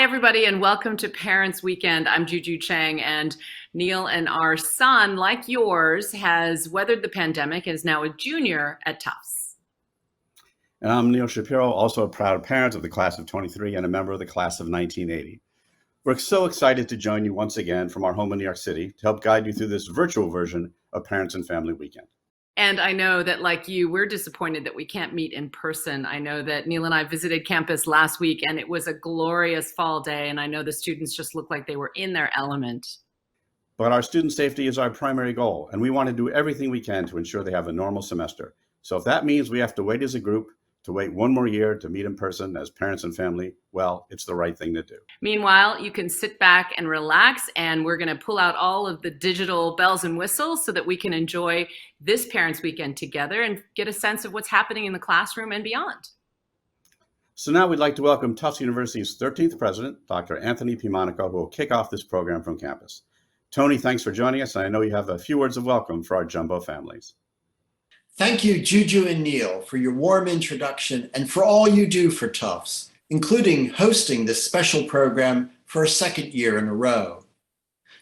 everybody, and welcome to Parents Weekend. I'm Juju Chang, and Neil and our son, like yours, has weathered the pandemic and is now a junior at Tufts. And I'm Neil Shapiro, also a proud parent of the class of 23 and a member of the class of 1980. We're so excited to join you once again from our home in New York City to help guide you through this virtual version of Parents and Family Weekend. And I know that, like you, we're disappointed that we can't meet in person. I know that Neil and I visited campus last week, and it was a glorious fall day, and I know the students just looked like they were in their element. But our student safety is our primary goal, and we want to do everything we can to ensure they have a normal semester. So if that means we have to wait as a group, to wait one more year to meet in person as parents and family, well, it's the right thing to do. Meanwhile, you can sit back and relax, and we're going to pull out all of the digital bells and whistles so that we can enjoy this Parents Weekend together and get a sense of what's happening in the classroom and beyond. So now we'd like to welcome Tufts University's 13th president, Dr. Anthony P. Monaco, who will kick off this program from campus. Tony, thanks for joining us, and I know you have a few words of welcome for our jumbo families. Thank you, Juju and Neil, for your warm introduction and for all you do for Tufts, including hosting this special program for a second year in a row.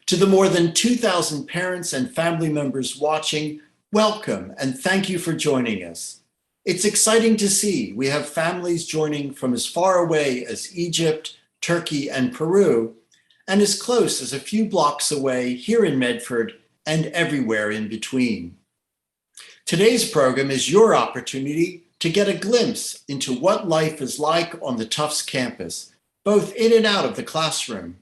To the more than 2,000 parents and family members watching, welcome and thank you for joining us. It's exciting to see we have families joining from as far away as Egypt, Turkey, and Peru, and as close as a few blocks away here in Medford and everywhere in between. Today's program is your opportunity to get a glimpse into what life is like on the Tufts campus, both in and out of the classroom.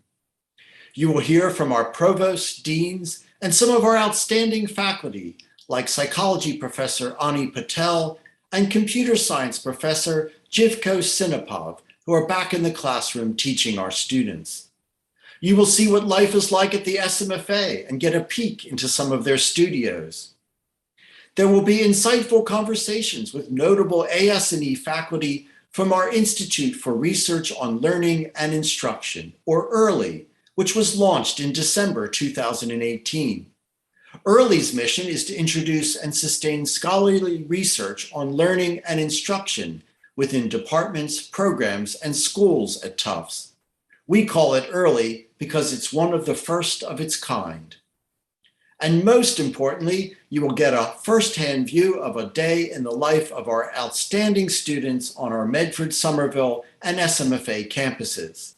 You will hear from our provosts, deans, and some of our outstanding faculty, like psychology professor Ani Patel and computer science professor Jivko Sinapov, who are back in the classroom teaching our students. You will see what life is like at the SMFA and get a peek into some of their studios. There will be insightful conversations with notable AS&E faculty from our Institute for Research on Learning and Instruction, or EARLY, which was launched in December 2018. EARLY's mission is to introduce and sustain scholarly research on learning and instruction within departments, programs, and schools at Tufts. We call it EARLY because it's one of the first of its kind. And most importantly, you will get a firsthand view of a day in the life of our outstanding students on our Medford, Somerville, and SMFA campuses.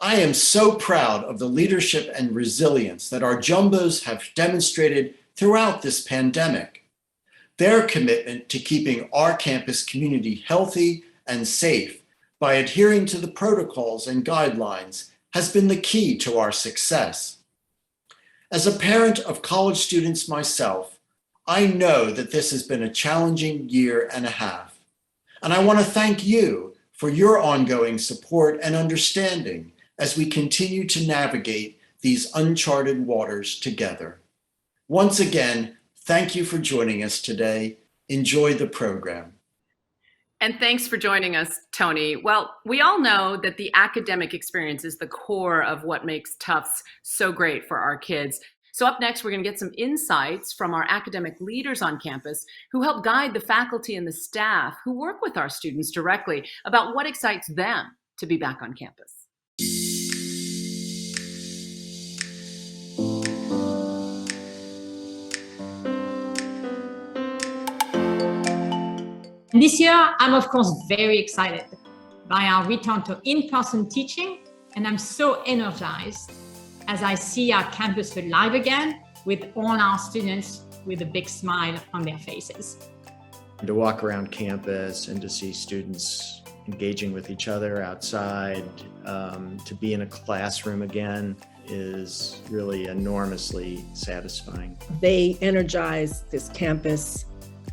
I am so proud of the leadership and resilience that our jumbos have demonstrated throughout this pandemic. Their commitment to keeping our campus community healthy and safe by adhering to the protocols and guidelines has been the key to our success. As a parent of college students myself, I know that this has been a challenging year and a half. And I want to thank you for your ongoing support and understanding as we continue to navigate these uncharted waters together. Once again, thank you for joining us today. Enjoy the program. And thanks for joining us, Tony. Well, we all know that the academic experience is the core of what makes Tufts so great for our kids. So up next, we're going to get some insights from our academic leaders on campus who help guide the faculty and the staff who work with our students directly about what excites them to be back on campus. This year, I'm of course very excited by our return to in-person teaching, and I'm so energized as I see our campus alive again with all our students with a big smile on their faces. To walk around campus and to see students engaging with each other outside, to be in a classroom again is really enormously satisfying. They energize this campus.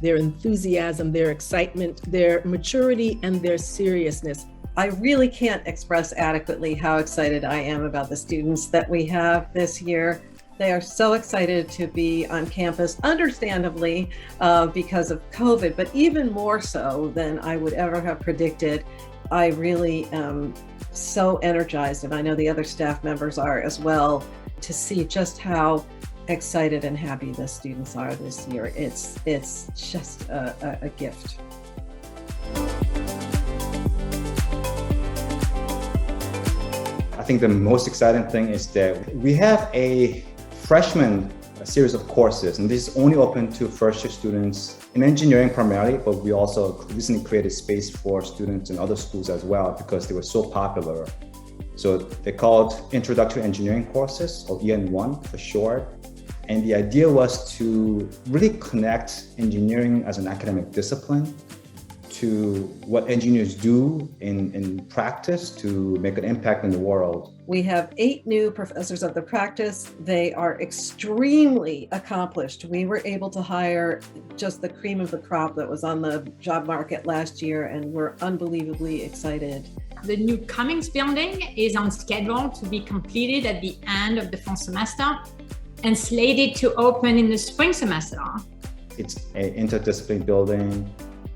Their enthusiasm, their excitement, their maturity, and their seriousness. I really can't express adequately how excited I am about the students that we have this year. They are so excited to be on campus, understandably, because of COVID, but even more so than I would ever have predicted. I really am so energized, and I know the other staff members are as well, to see just how excited and happy the students are this year. It's just a gift. think the most exciting thing is that we have a freshman series of courses, and this is only open to first-year students in engineering primarily, but we also recently created space for students in other schools as well because they were so popular. So they're called Introductory Engineering courses, or EN1 for short. And the idea was to really connect engineering as an academic discipline to what engineers do in practice to make an impact in the world. We have 8 new professors of the practice. They are extremely accomplished. We were able to hire just the cream of the crop that was on the job market last year, and we're unbelievably excited. The new Cummings building is on schedule to be completed at the end of the fall semester and slated to open in the spring semester. It's an interdisciplinary building,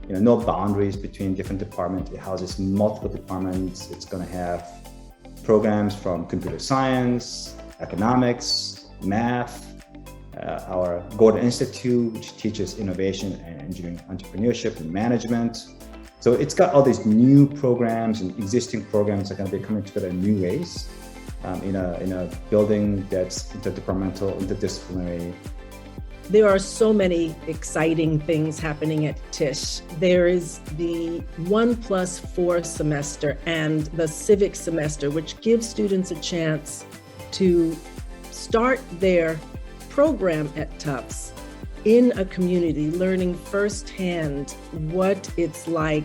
no boundaries between different departments. It houses multiple departments. It's going to have programs from computer science, economics, math, our Gordon Institute, which teaches innovation and engineering entrepreneurship and management. So it's got all these new programs, and existing programs are going to be coming together in new ways in a building that's interdepartmental, interdisciplinary. There are so many exciting things happening at Tisch. There is the 1+4 semester and the civic semester, which gives students a chance to start their program at Tufts in a community, learning firsthand what it's like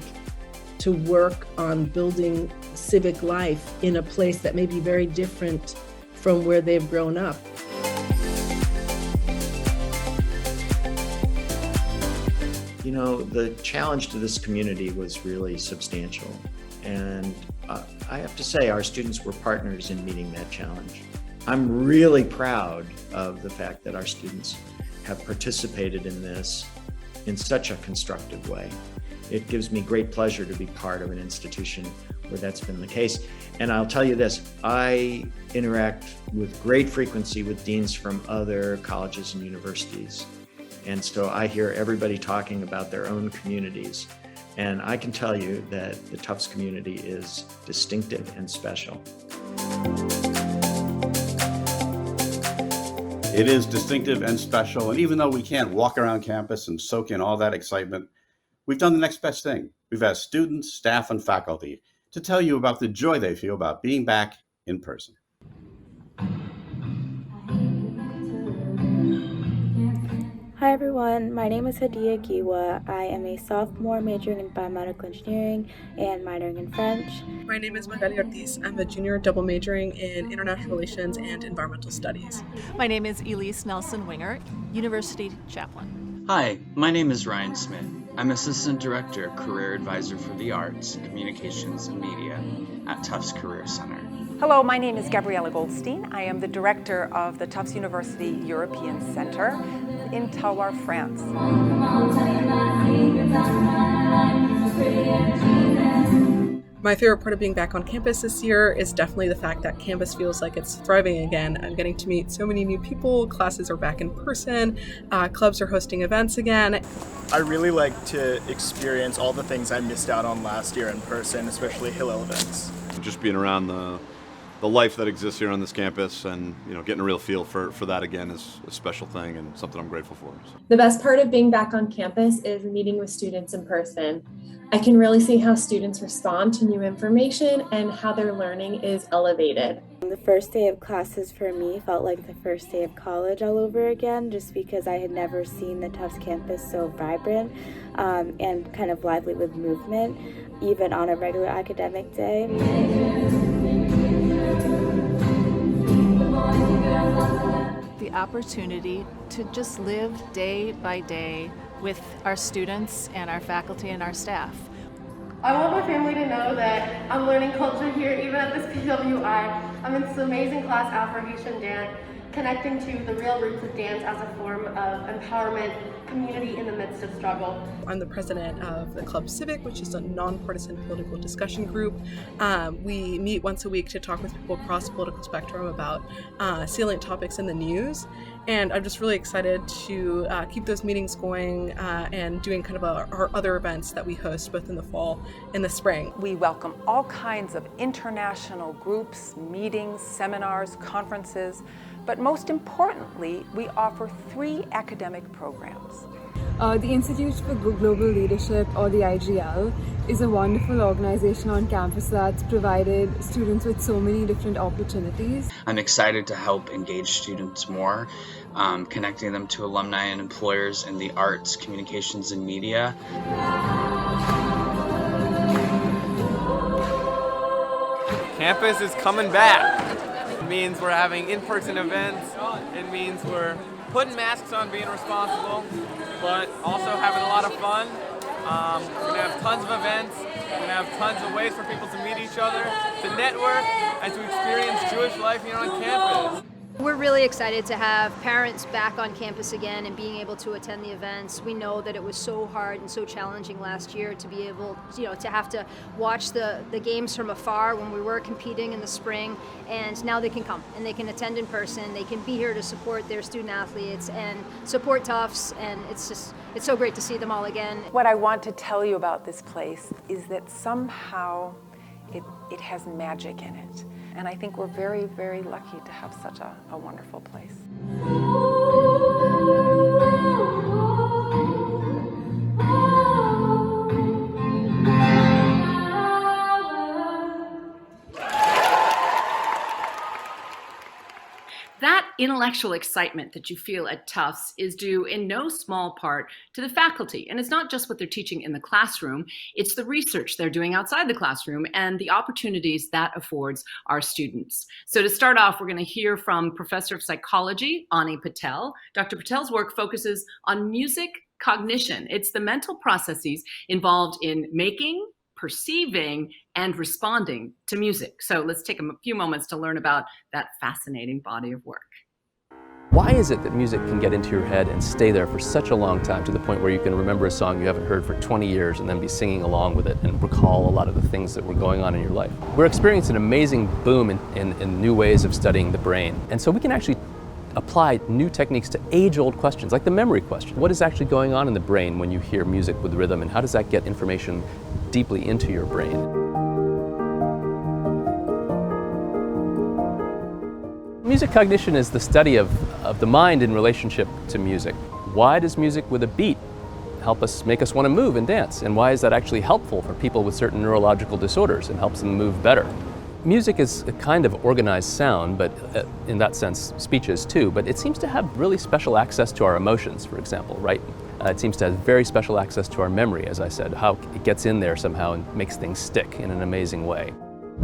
to work on building civic life in a place that may be very different from where they've grown up. The challenge to this community was really substantial. And I have to say, our students were partners in meeting that challenge. I'm really proud of the fact that our students have participated in this in such a constructive way. It gives me great pleasure to be part of an institution where that's been the case. And I'll tell you this, I interact with great frequency with deans from other colleges and universities. And so I hear everybody talking about their own communities. And I can tell you that the Tufts community is distinctive and special. It is distinctive and special. And even though we can't walk around campus and soak in all that excitement, we've done the next best thing. We've asked students, staff, and faculty to tell you about the joy they feel about being back in person. Hi everyone, my name is Hadia Giwa. I am a sophomore majoring in biomedical engineering and minoring in French. My name is Magali Ortiz. I'm a junior double majoring in international relations and environmental studies. My name is Elise Nelson-Winger, University Chaplain. Hi, my name is Ryan Smith. I'm Assistant Director, Career Advisor for the Arts, Communications, and Media at Tufts Career Center. Hello, my name is Gabriella Goldstein. I am the Director of the Tufts University European Center in Tawar, France. My favorite part of being back on campus this year is definitely the fact that campus feels like it's thriving again. I'm getting to meet so many new people, classes are back in person, clubs are hosting events again. I really like to experience all the things I missed out on last year in person, especially Hillel events. Just being around the life that exists here on this campus and getting a real feel for that again is a special thing and something I'm grateful for. So. The best part of being back on campus is meeting with students in person. I can really see how students respond to new information and how their learning is elevated. The first day of classes for me felt like the first day of college all over again, just because I had never seen the Tufts campus so vibrant and kind of lively with movement, even on a regular academic day. The opportunity to just live day by day with our students and our faculty and our staff. I want my family to know that I'm learning culture here, even at this PWI. I'm in this amazing class, Afro-Haitian dance, connecting to the real roots of dance as a form of empowerment, community in the midst of struggle. I'm the president of the Club Civic, which is a nonpartisan political discussion group. We meet once a week to talk with people across the political spectrum about salient topics in the news. And I'm just really excited to keep those meetings going and doing kind of our other events that we host both in the fall and the spring. We welcome all kinds of international groups, meetings, seminars, conferences, but most importantly, we offer 3 academic programs. The Institute for Global Leadership, or the IGL, is a wonderful organization on campus that's provided students with so many different opportunities. I'm excited to help engage students more, connecting them to alumni and employers in the arts, communications, and media. Campus is coming back. It means we're having in-person events. It means we're putting masks on, being responsible, but also having a lot of fun. We're gonna have tons of events. We're gonna have tons of ways for people to meet each other, to network, and to experience Jewish life here on campus. We're really excited to have parents back on campus again and being able to attend the events. We know that it was so hard and so challenging last year to be able, to have to watch the games from afar when we were competing in the spring, and now they can come and they can attend in person. They can be here to support their student athletes and support Tufts, and it's so great to see them all again. What I want to tell you about this place is that somehow it has magic in it. And I think we're very, very lucky to have such a wonderful place. That intellectual excitement that you feel at Tufts is due in no small part to the faculty. And it's not just what they're teaching in the classroom, it's the research they're doing outside the classroom and the opportunities that affords our students. So to start off, we're going to hear from Professor of Psychology, Ani Patel. Dr. Patel's work focuses on music cognition. It's the mental processes involved in making, perceiving, and responding to music. So let's take a few moments to learn about that fascinating body of work. Why is it that music can get into your head and stay there for such a long time, to the point where you can remember a song you haven't heard for 20 years and then be singing along with it and recall a lot of the things that were going on in your life? We're experiencing an amazing boom in new ways of studying the brain. And so we can actually apply new techniques to age-old questions, like the memory question. What is actually going on in the brain when you hear music with rhythm, and how does that get information deeply into your brain? Music cognition is the study of the mind in relationship to music. Why does music with a beat make us want to move and dance? And why is that actually helpful for people with certain neurological disorders and helps them move better? Music is a kind of organized sound, but in that sense, speech is too, but it seems to have really special access to our emotions, for example, right? It seems to have very special access to our memory, as I said, how it gets in there somehow and makes things stick in an amazing way.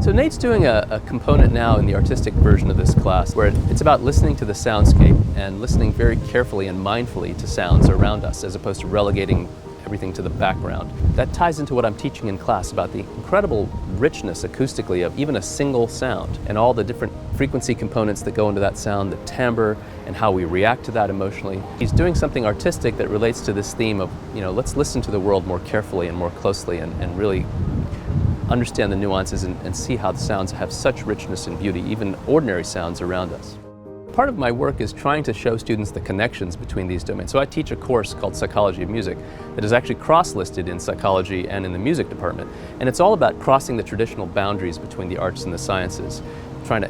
So Nate's doing a component now in the artistic version of this class where it's about listening to the soundscape and listening very carefully and mindfully to sounds around us, as opposed to relegating everything to the background. That ties into what I'm teaching in class about the incredible richness acoustically of even a single sound and all the different frequency components that go into that sound, the timbre, and how we react to that emotionally. He's doing something artistic that relates to this theme of, let's listen to the world more carefully and more closely and really understand the nuances and see how the sounds have such richness and beauty, even ordinary sounds around us. Part of my work is trying to show students the connections between these domains. So I teach a course called Psychology of Music that is actually cross-listed in psychology and in the music department. And it's all about crossing the traditional boundaries between the arts and the sciences, trying to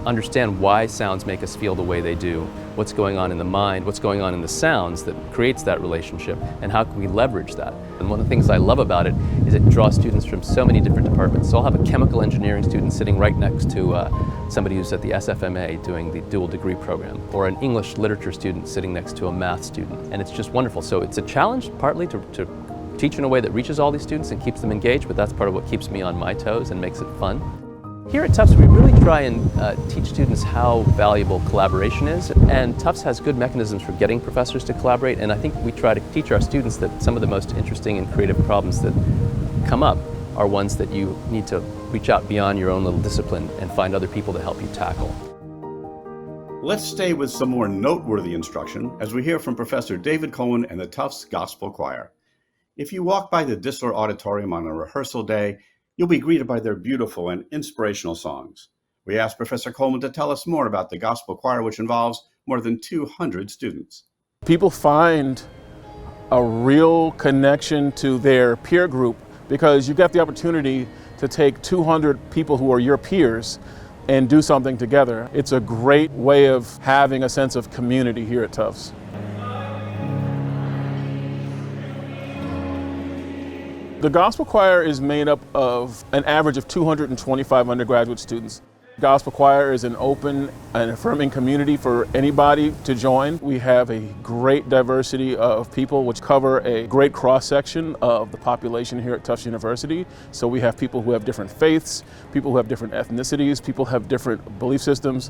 understand why sounds make us feel the way they do, what's going on in the mind, what's going on in the sounds that creates that relationship, and how can we leverage that. And one of the things I love about it is it draws students from so many different departments. So I'll have a chemical engineering student sitting right next to somebody who's at the SFMA doing the dual degree program, or an English literature student sitting next to a math student. And it's just wonderful. So it's a challenge partly to teach in a way that reaches all these students and keeps them engaged, but that's part of what keeps me on my toes and makes it fun. Here at Tufts, we really try and teach students how valuable collaboration is, and Tufts has good mechanisms for getting professors to collaborate, and I think we try to teach our students that some of the most interesting and creative problems that come up are ones that you need to reach out beyond your own little discipline and find other people to help you tackle. Let's stay with some more noteworthy instruction as we hear from Professor David Coleman and the Tufts Gospel Choir. If you walk by the Disler Auditorium on a rehearsal day, you'll be greeted by their beautiful and inspirational songs. We asked Professor Coleman to tell us more about the Gospel Choir, which involves more than 200 students. People find a real connection to their peer group because you get the opportunity to take 200 people who are your peers and do something together. It's a great way of having a sense of community here at Tufts. The Gospel Choir is made up of an average of 225 undergraduate students. Gospel Choir is an open and affirming community for anybody to join. We have a great diversity of people which cover a great cross-section of the population here at Tufts University. So we have people who have different faiths, people who have different ethnicities, people who have different belief systems.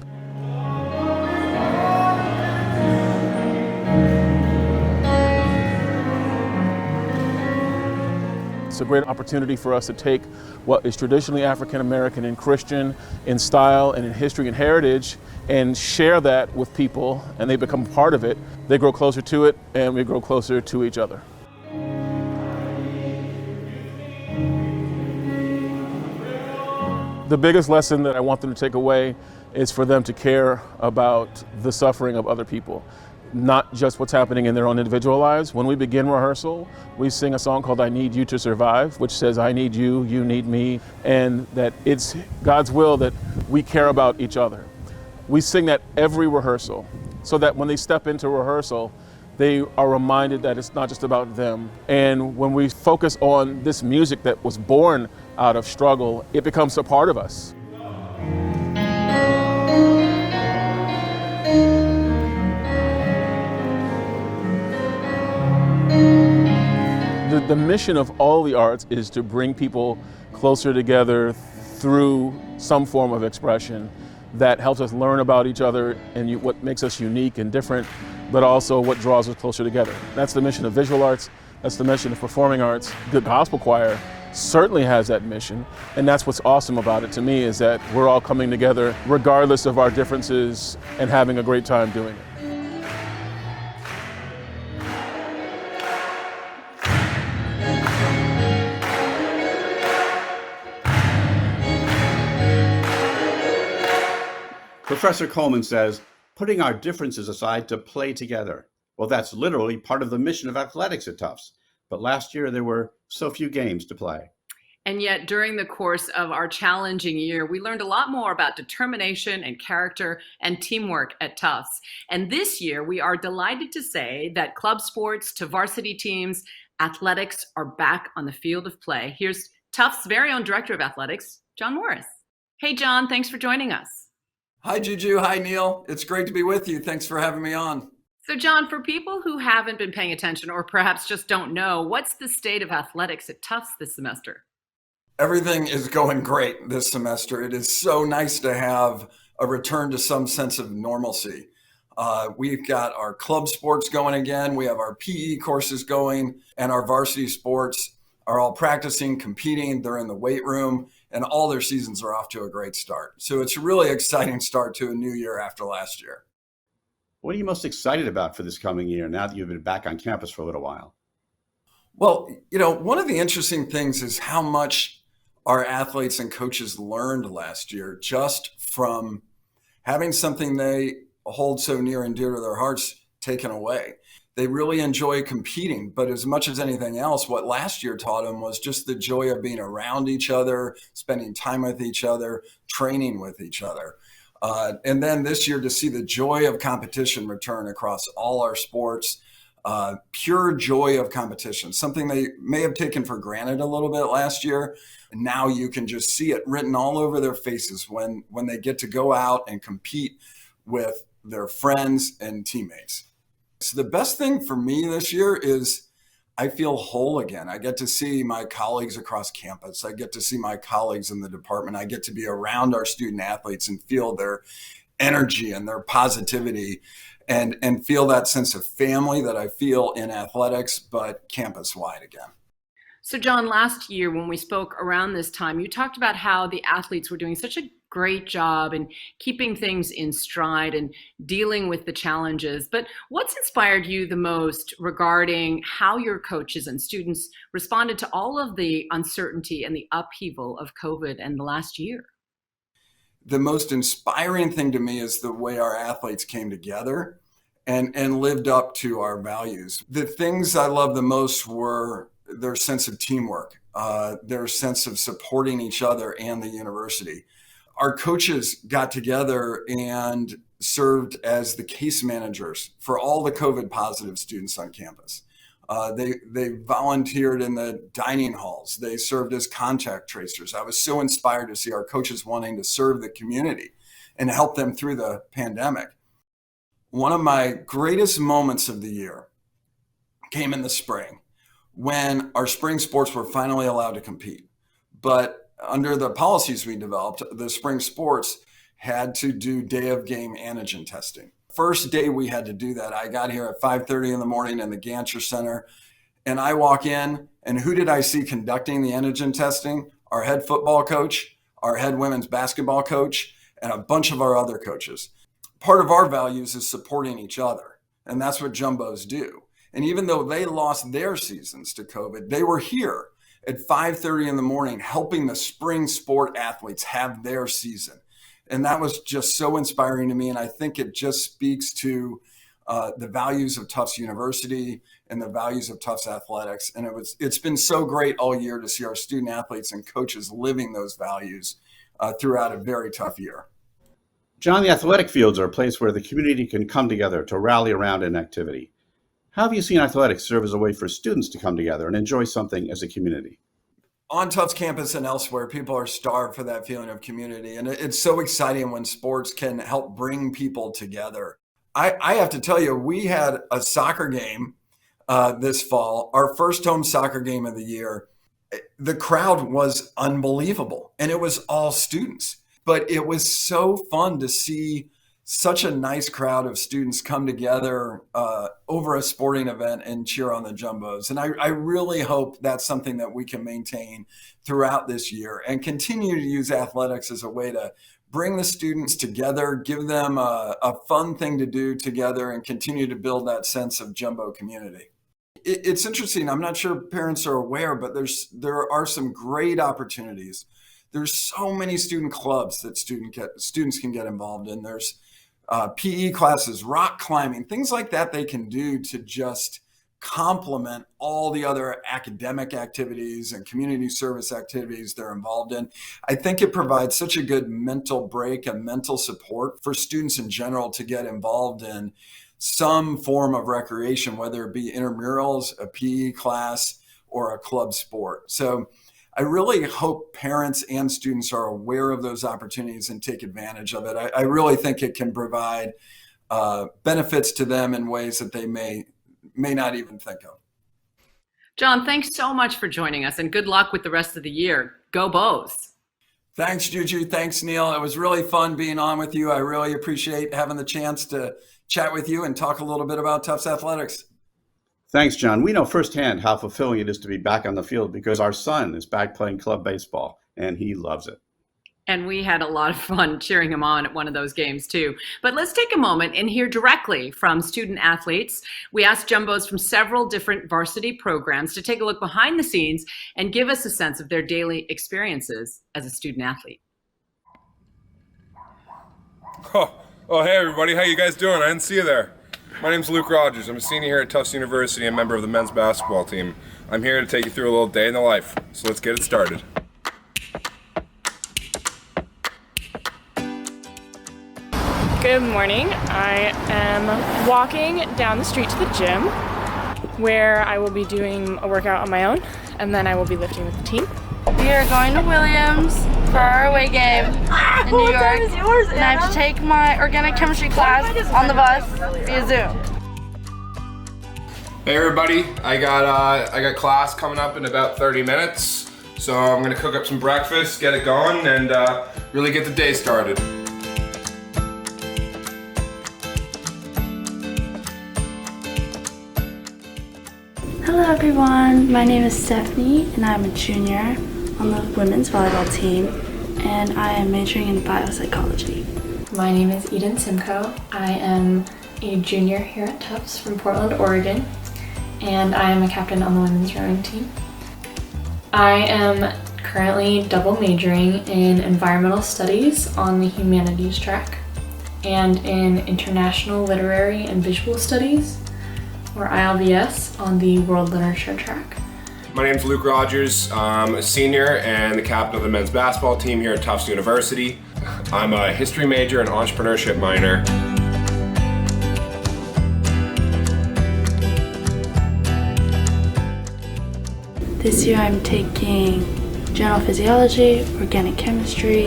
It's a great opportunity for us to take what is traditionally African American and Christian in style and in history and heritage and share that with people, and they become part of it. They grow closer to it, and we grow closer to each other. The biggest lesson that I want them to take away is for them to care about the suffering of other people, not just what's happening in their own individual lives. When we begin rehearsal, we sing a song called I Need You to Survive, which says I need you, you need me, and that it's God's will that we care about each other. We sing that every rehearsal so that when they step into rehearsal, they are reminded that it's not just about them. And when we focus on this music that was born out of struggle, it becomes a part of us. The mission of all the arts is to bring people closer together through some form of expression that helps us learn about each other and what makes us unique and different, but also what draws us closer together. That's the mission of visual arts, that's the mission of performing arts. The Gospel Choir certainly has that mission, and that's what's awesome about it to me, is that we're all coming together regardless of our differences and having a great time doing it. Professor Coleman says, putting our differences aside to play together. Well, that's literally part of the mission of athletics at Tufts. But last year there were so few games to play. And yet, during the course of our challenging year, we learned a lot more about determination and character and teamwork at Tufts. And this year, we are delighted to say that club sports to varsity teams, athletics are back on the field of play. Here's Tufts' very own Director of Athletics, John Morris. Hey, John, thanks for joining us. Hi, Juju. Hi, Neil. It's great to be with you. Thanks for having me on. So, John, for people who haven't been paying attention or perhaps just don't know, what's the state of athletics at Tufts this semester? Everything is going great this semester. It is so nice to have a return to some sense of normalcy. We've got our club sports going again. We have our PE courses going, and our varsity sports are all practicing, competing. They're in the weight room, and all their seasons are off to a great start. So it's a really exciting start to a new year after last year. What are you most excited about for this coming year now that you've been back on campus for a little while? Well, one of the interesting things is how much our athletes and coaches learned last year just from having something they hold so near and dear to their hearts taken away. They really enjoy competing, but as much as anything else, what last year taught them was just the joy of being around each other, spending time with each other, training with each other. And then this year to see the joy of competition return across all our sports, pure joy of competition, something they may have taken for granted a little bit last year. And now you can just see it written all over their faces when they get to go out and compete with their friends and teammates. So the best thing for me this year is I feel whole again. I get to see my colleagues across campus. I get to see my colleagues in the department. I get to be around our student athletes and feel their energy and their positivity and feel that sense of family that I feel in athletics, but campus-wide again. So, John, last year when we spoke around this time, you talked about how the athletes were doing such a great job in keeping things in stride and dealing with the challenges. But what's inspired you the most regarding how your coaches and students responded to all of the uncertainty and the upheaval of COVID and the last year? The most inspiring thing to me is the way our athletes came together and lived up to our values. The things I love the most were their sense of teamwork, their sense of supporting each other and the university. Our coaches got together and served as the case managers for all the COVID positive students on campus. They volunteered in the dining halls. They served as contact tracers. I was so inspired to see our coaches wanting to serve the community and help them through the pandemic. One of my greatest moments of the year came in the spring when our spring sports were finally allowed to compete. But under the policies we developed, the spring sports had to do day of game antigen testing. First day we had to do that, I got here at 5:30 in the morning in the Gancher Center, and I walk in, and who did I see conducting the antigen testing? Our head football coach, our head women's basketball coach, and a bunch of our other coaches. Part of our values is supporting each other, and that's what Jumbos do. And even though they lost their seasons to COVID, they were here at 5:30 in the morning helping the spring sport athletes have their season. And that was just so inspiring to me. And I think it just speaks to the values of Tufts University and the values of Tufts athletics. And it's been so great all year to see our student athletes and coaches living those values throughout a very tough year. John, the athletic fields are a place where the community can come together to rally around an activity. How have you seen athletics serve as a way for students to come together and enjoy something as a community? On Tufts campus and elsewhere, people are starved for that feeling of community. And it's so exciting when sports can help bring people together. I have to tell you, we had a soccer game this fall, our first home soccer game of the year. The crowd was unbelievable, and it was all students. But it was so fun to see such a nice crowd of students come together over a sporting event and cheer on the Jumbos. And I really hope that's something that we can maintain throughout this year and continue to use athletics as a way to bring the students together, give them a fun thing to do together, and continue to build that sense of Jumbo community. It's interesting. I'm not sure parents are aware, but there are some great opportunities. There's so many student clubs that students can get involved in. There's PE classes, rock climbing, things like that they can do to just complement all the other academic activities and community service activities they're involved in. I think it provides such a good mental break and mental support for students in general to get involved in some form of recreation, whether it be intramurals, a PE class, or a club sport. So I really hope parents and students are aware of those opportunities and take advantage of it. I really think it can provide benefits to them in ways that they may not even think of. John, thanks so much for joining us, and good luck with the rest of the year. Go Bows. Thanks, Juju. Thanks, Neil. It was really fun being on with you. I really appreciate having the chance to chat with you and talk a little bit about Tufts athletics. Thanks, John. We know firsthand how fulfilling it is to be back on the field because our son is back playing club baseball, and he loves it. And we had a lot of fun cheering him on at one of those games, too. But let's take a moment and hear directly from student athletes. We asked Jumbos from several different varsity programs to take a look behind the scenes and give us a sense of their daily experiences as a student athlete. Oh, hey, everybody. How you guys doing? I didn't see you there. My name's Luke Rogers. I'm a senior here at Tufts University and a member of the men's basketball team. I'm here to take you through a little day in the life. So let's get it started. Good morning. I am walking down the street to the gym where I will be doing a workout on my own, and then I will be lifting with the team. We are going to Williams for our away game in New York, and I have to take my organic chemistry class on the bus via Zoom. Hey everybody, I got class coming up in about 30 minutes, so I'm gonna cook up some breakfast, get it going, and really get the day started. Hello everyone, my name is Stephanie and I'm a junior on the women's volleyball team, and I am majoring in biopsychology. My name is Eden Simcoe. I am a junior here at Tufts from Portland, Oregon, and I am a captain on the women's rowing team. I am currently double majoring in environmental studies on the humanities track and in international literary and visual studies, or ILVS, on the world literature track. My name is Luke Rogers. I'm a senior and the captain of the men's basketball team here at Tufts University. I'm a history major and entrepreneurship minor. This year I'm taking general physiology, organic chemistry,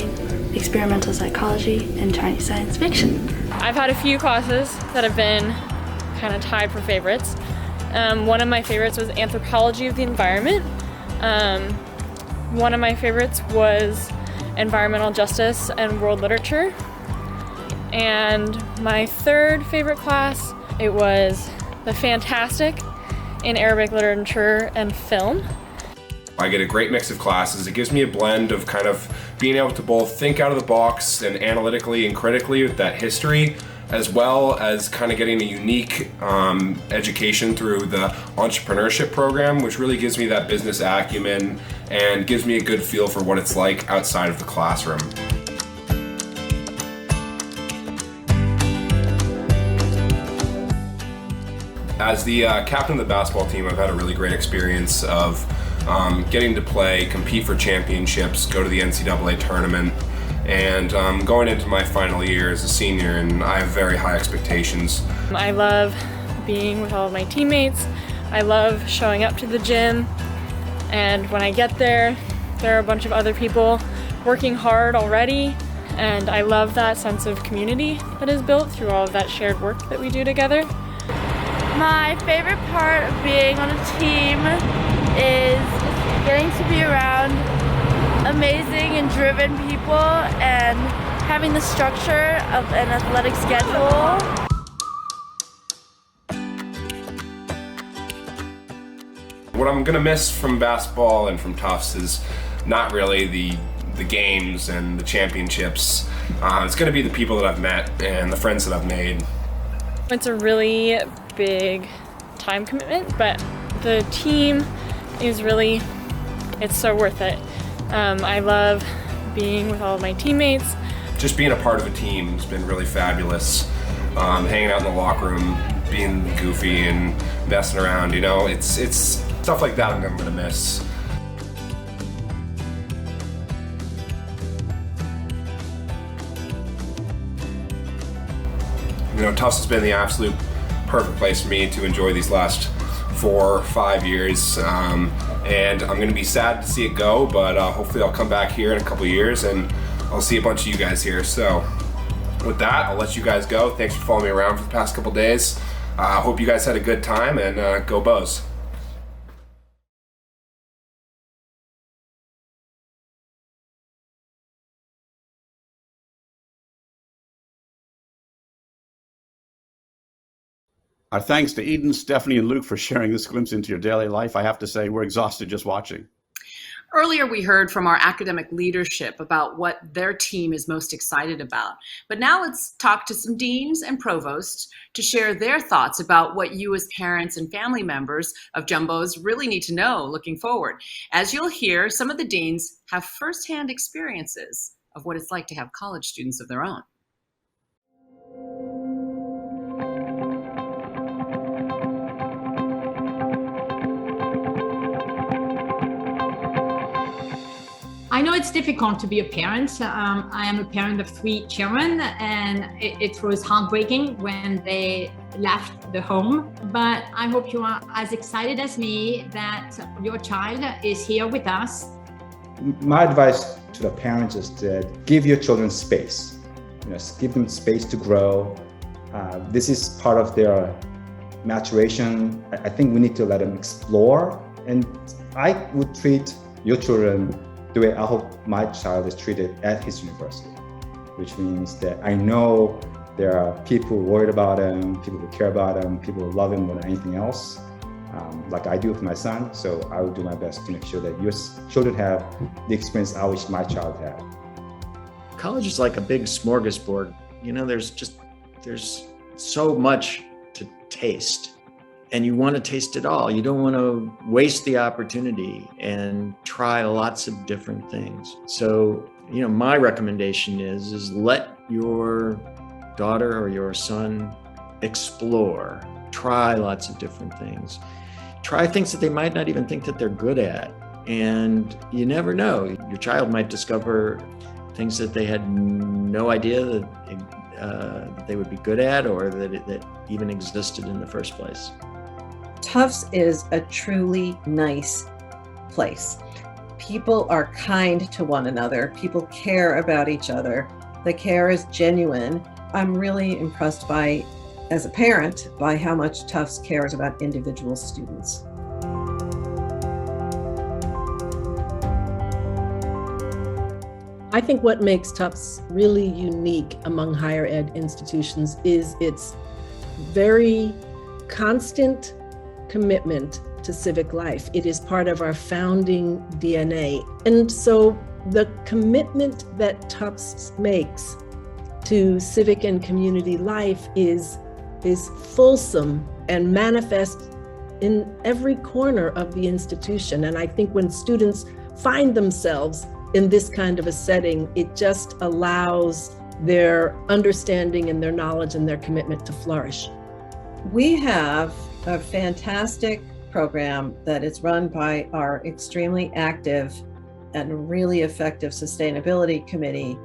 experimental psychology, and Chinese science fiction. I've had a few classes that have been kind of tied for favorites. One of my favorites was anthropology of the environment. One of my favorites was environmental justice and world literature. And my third favorite class, it was the fantastic in Arabic literature and film. I get a great mix of classes. It gives me a blend of kind of being able to both think out of the box and analytically and critically with that history, as well as kind of getting a unique education through the entrepreneurship program, which really gives me that business acumen and gives me a good feel for what it's like outside of the classroom. As the captain of the basketball team, I've had a really great experience of getting to play, compete for championships, go to the NCAA tournament, and going into my final year as a senior, and I have very high expectations. I love being with all of my teammates. I love showing up to the gym, and when I get there, there are a bunch of other people working hard already, and I love that sense of community that is built through all of that shared work that we do together. My favorite part of being on a team is getting to be around amazing and driven people and having the structure of an athletic schedule. What I'm gonna miss from basketball and from Tufts is not really the games and the championships. It's gonna be the people that I've met and the friends that I've made. It's a really big time commitment, but the team is really, it's so worth it. I love being with all of my teammates. Just being a part of a team has been really fabulous. Hanging out in the locker room, being goofy and messing around, you know, it's stuff like that I'm gonna miss. You know, Tufts has been the absolute perfect place for me to enjoy these last 4 or 5 years, and I'm gonna be sad to see it go, but hopefully I'll come back here in a couple years and I'll see a bunch of you guys here. So with that, I'll let you guys go. Thanks for following me around for the past couple days. Hope you guys had a good time, and go Bows. Our thanks to Eden, Stephanie, and Luke for sharing this glimpse into your daily life. I have to say, we're exhausted just watching. Earlier, we heard from our academic leadership about what their team is most excited about. But now let's talk to some deans and provosts to share their thoughts about what you as parents and family members of Jumbos really need to know looking forward. As you'll hear, some of the deans have firsthand experiences of what it's like to have college students of their own. I know it's difficult to be a parent. I am a parent of 3 children, and it was heartbreaking when they left the home. But I hope you are as excited as me that your child is here with us. My advice to the parents is that give your children space. Give them space to grow. This is part of their maturation. I think we need to let them explore. And I would treat your children the way I hope my child is treated at his university, which means that I know there are people worried about him, people who care about him, people who love him more than anything else, like I do with my son. So I will do my best to make sure that your children have the experience I wish my child had. College is like a big smorgasbord. You know, there's so much to taste, and you want to taste it all. You don't want to waste the opportunity and try lots of different things. So, you know, my recommendation is let your daughter or your son explore, try lots of different things. Try things that they might not even think that they're good at. And you never know, your child might discover things that they had no idea that they would be good at, or that even existed in the first place. Tufts is a truly nice place. People are kind to one another. People care about each other. The care is genuine. I'm really impressed by, as a parent, by how much Tufts cares about individual students. I think what makes Tufts really unique among higher ed institutions is its very constant commitment to civic life. It is part of our founding DNA. And so the commitment that Tufts makes to civic and community life is fulsome and manifest in every corner of the institution. And I think when students find themselves in this kind of a setting, it just allows their understanding and their knowledge and their commitment to flourish. We have a fantastic program that is run by our extremely active and really effective sustainability committee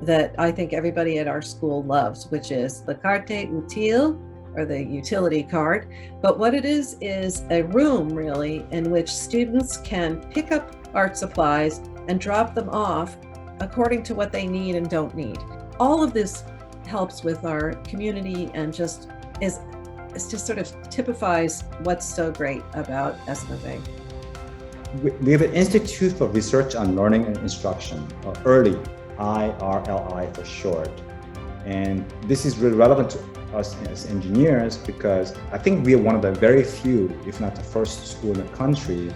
that I think everybody at our school loves, which is the Carte Utile, or the utility card. But what it is a room really in which students can pick up art supplies and drop them off according to what they need and don't need. All of this helps with our community and just sort of typifies what's so great about SMFA. We have an Institute for Research on Learning and Instruction, or EARLI, IRLI for short. And this is really relevant to us as engineers because I think we are one of the very few, if not the first school in the country,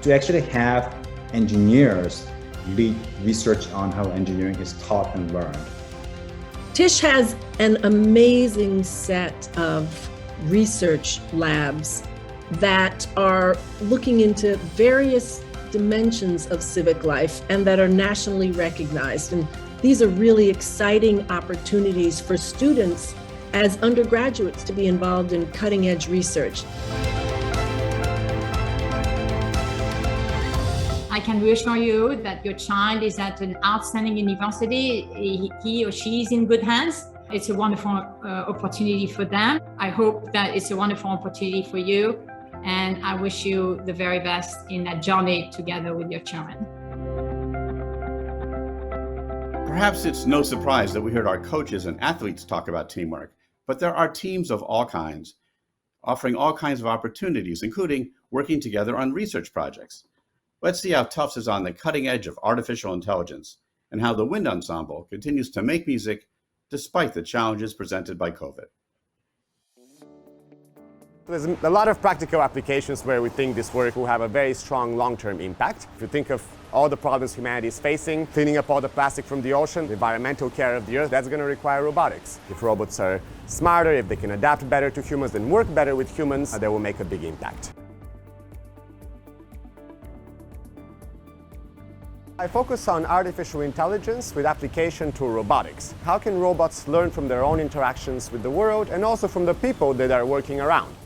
to actually have engineers lead research on how engineering is taught and learned. Tisch has an amazing set of research labs that are looking into various dimensions of civic life and that are nationally recognized. And these are really exciting opportunities for students as undergraduates to be involved in cutting-edge research. I can reassure you that your child is at an outstanding university. He or she is in good hands. It's a wonderful opportunity for them. I hope that it's a wonderful opportunity for you. And I wish you the very best in that journey together with your children. Perhaps it's no surprise that we heard our coaches and athletes talk about teamwork, but there are teams of all kinds, offering all kinds of opportunities, including working together on research projects. Let's see how Tufts is on the cutting edge of artificial intelligence and how the Wind Ensemble continues to make music despite the challenges presented by COVID. There's a lot of practical applications where we think this work will have a very strong long-term impact. If you think of all the problems humanity is facing, cleaning up all the plastic from the ocean, the environmental care of the earth, that's going to require robotics. If robots are smarter, if they can adapt better to humans and work better with humans, they will make a big impact. I focus on artificial intelligence with application to robotics. How can robots learn from their own interactions with the world and also from the people that are working around?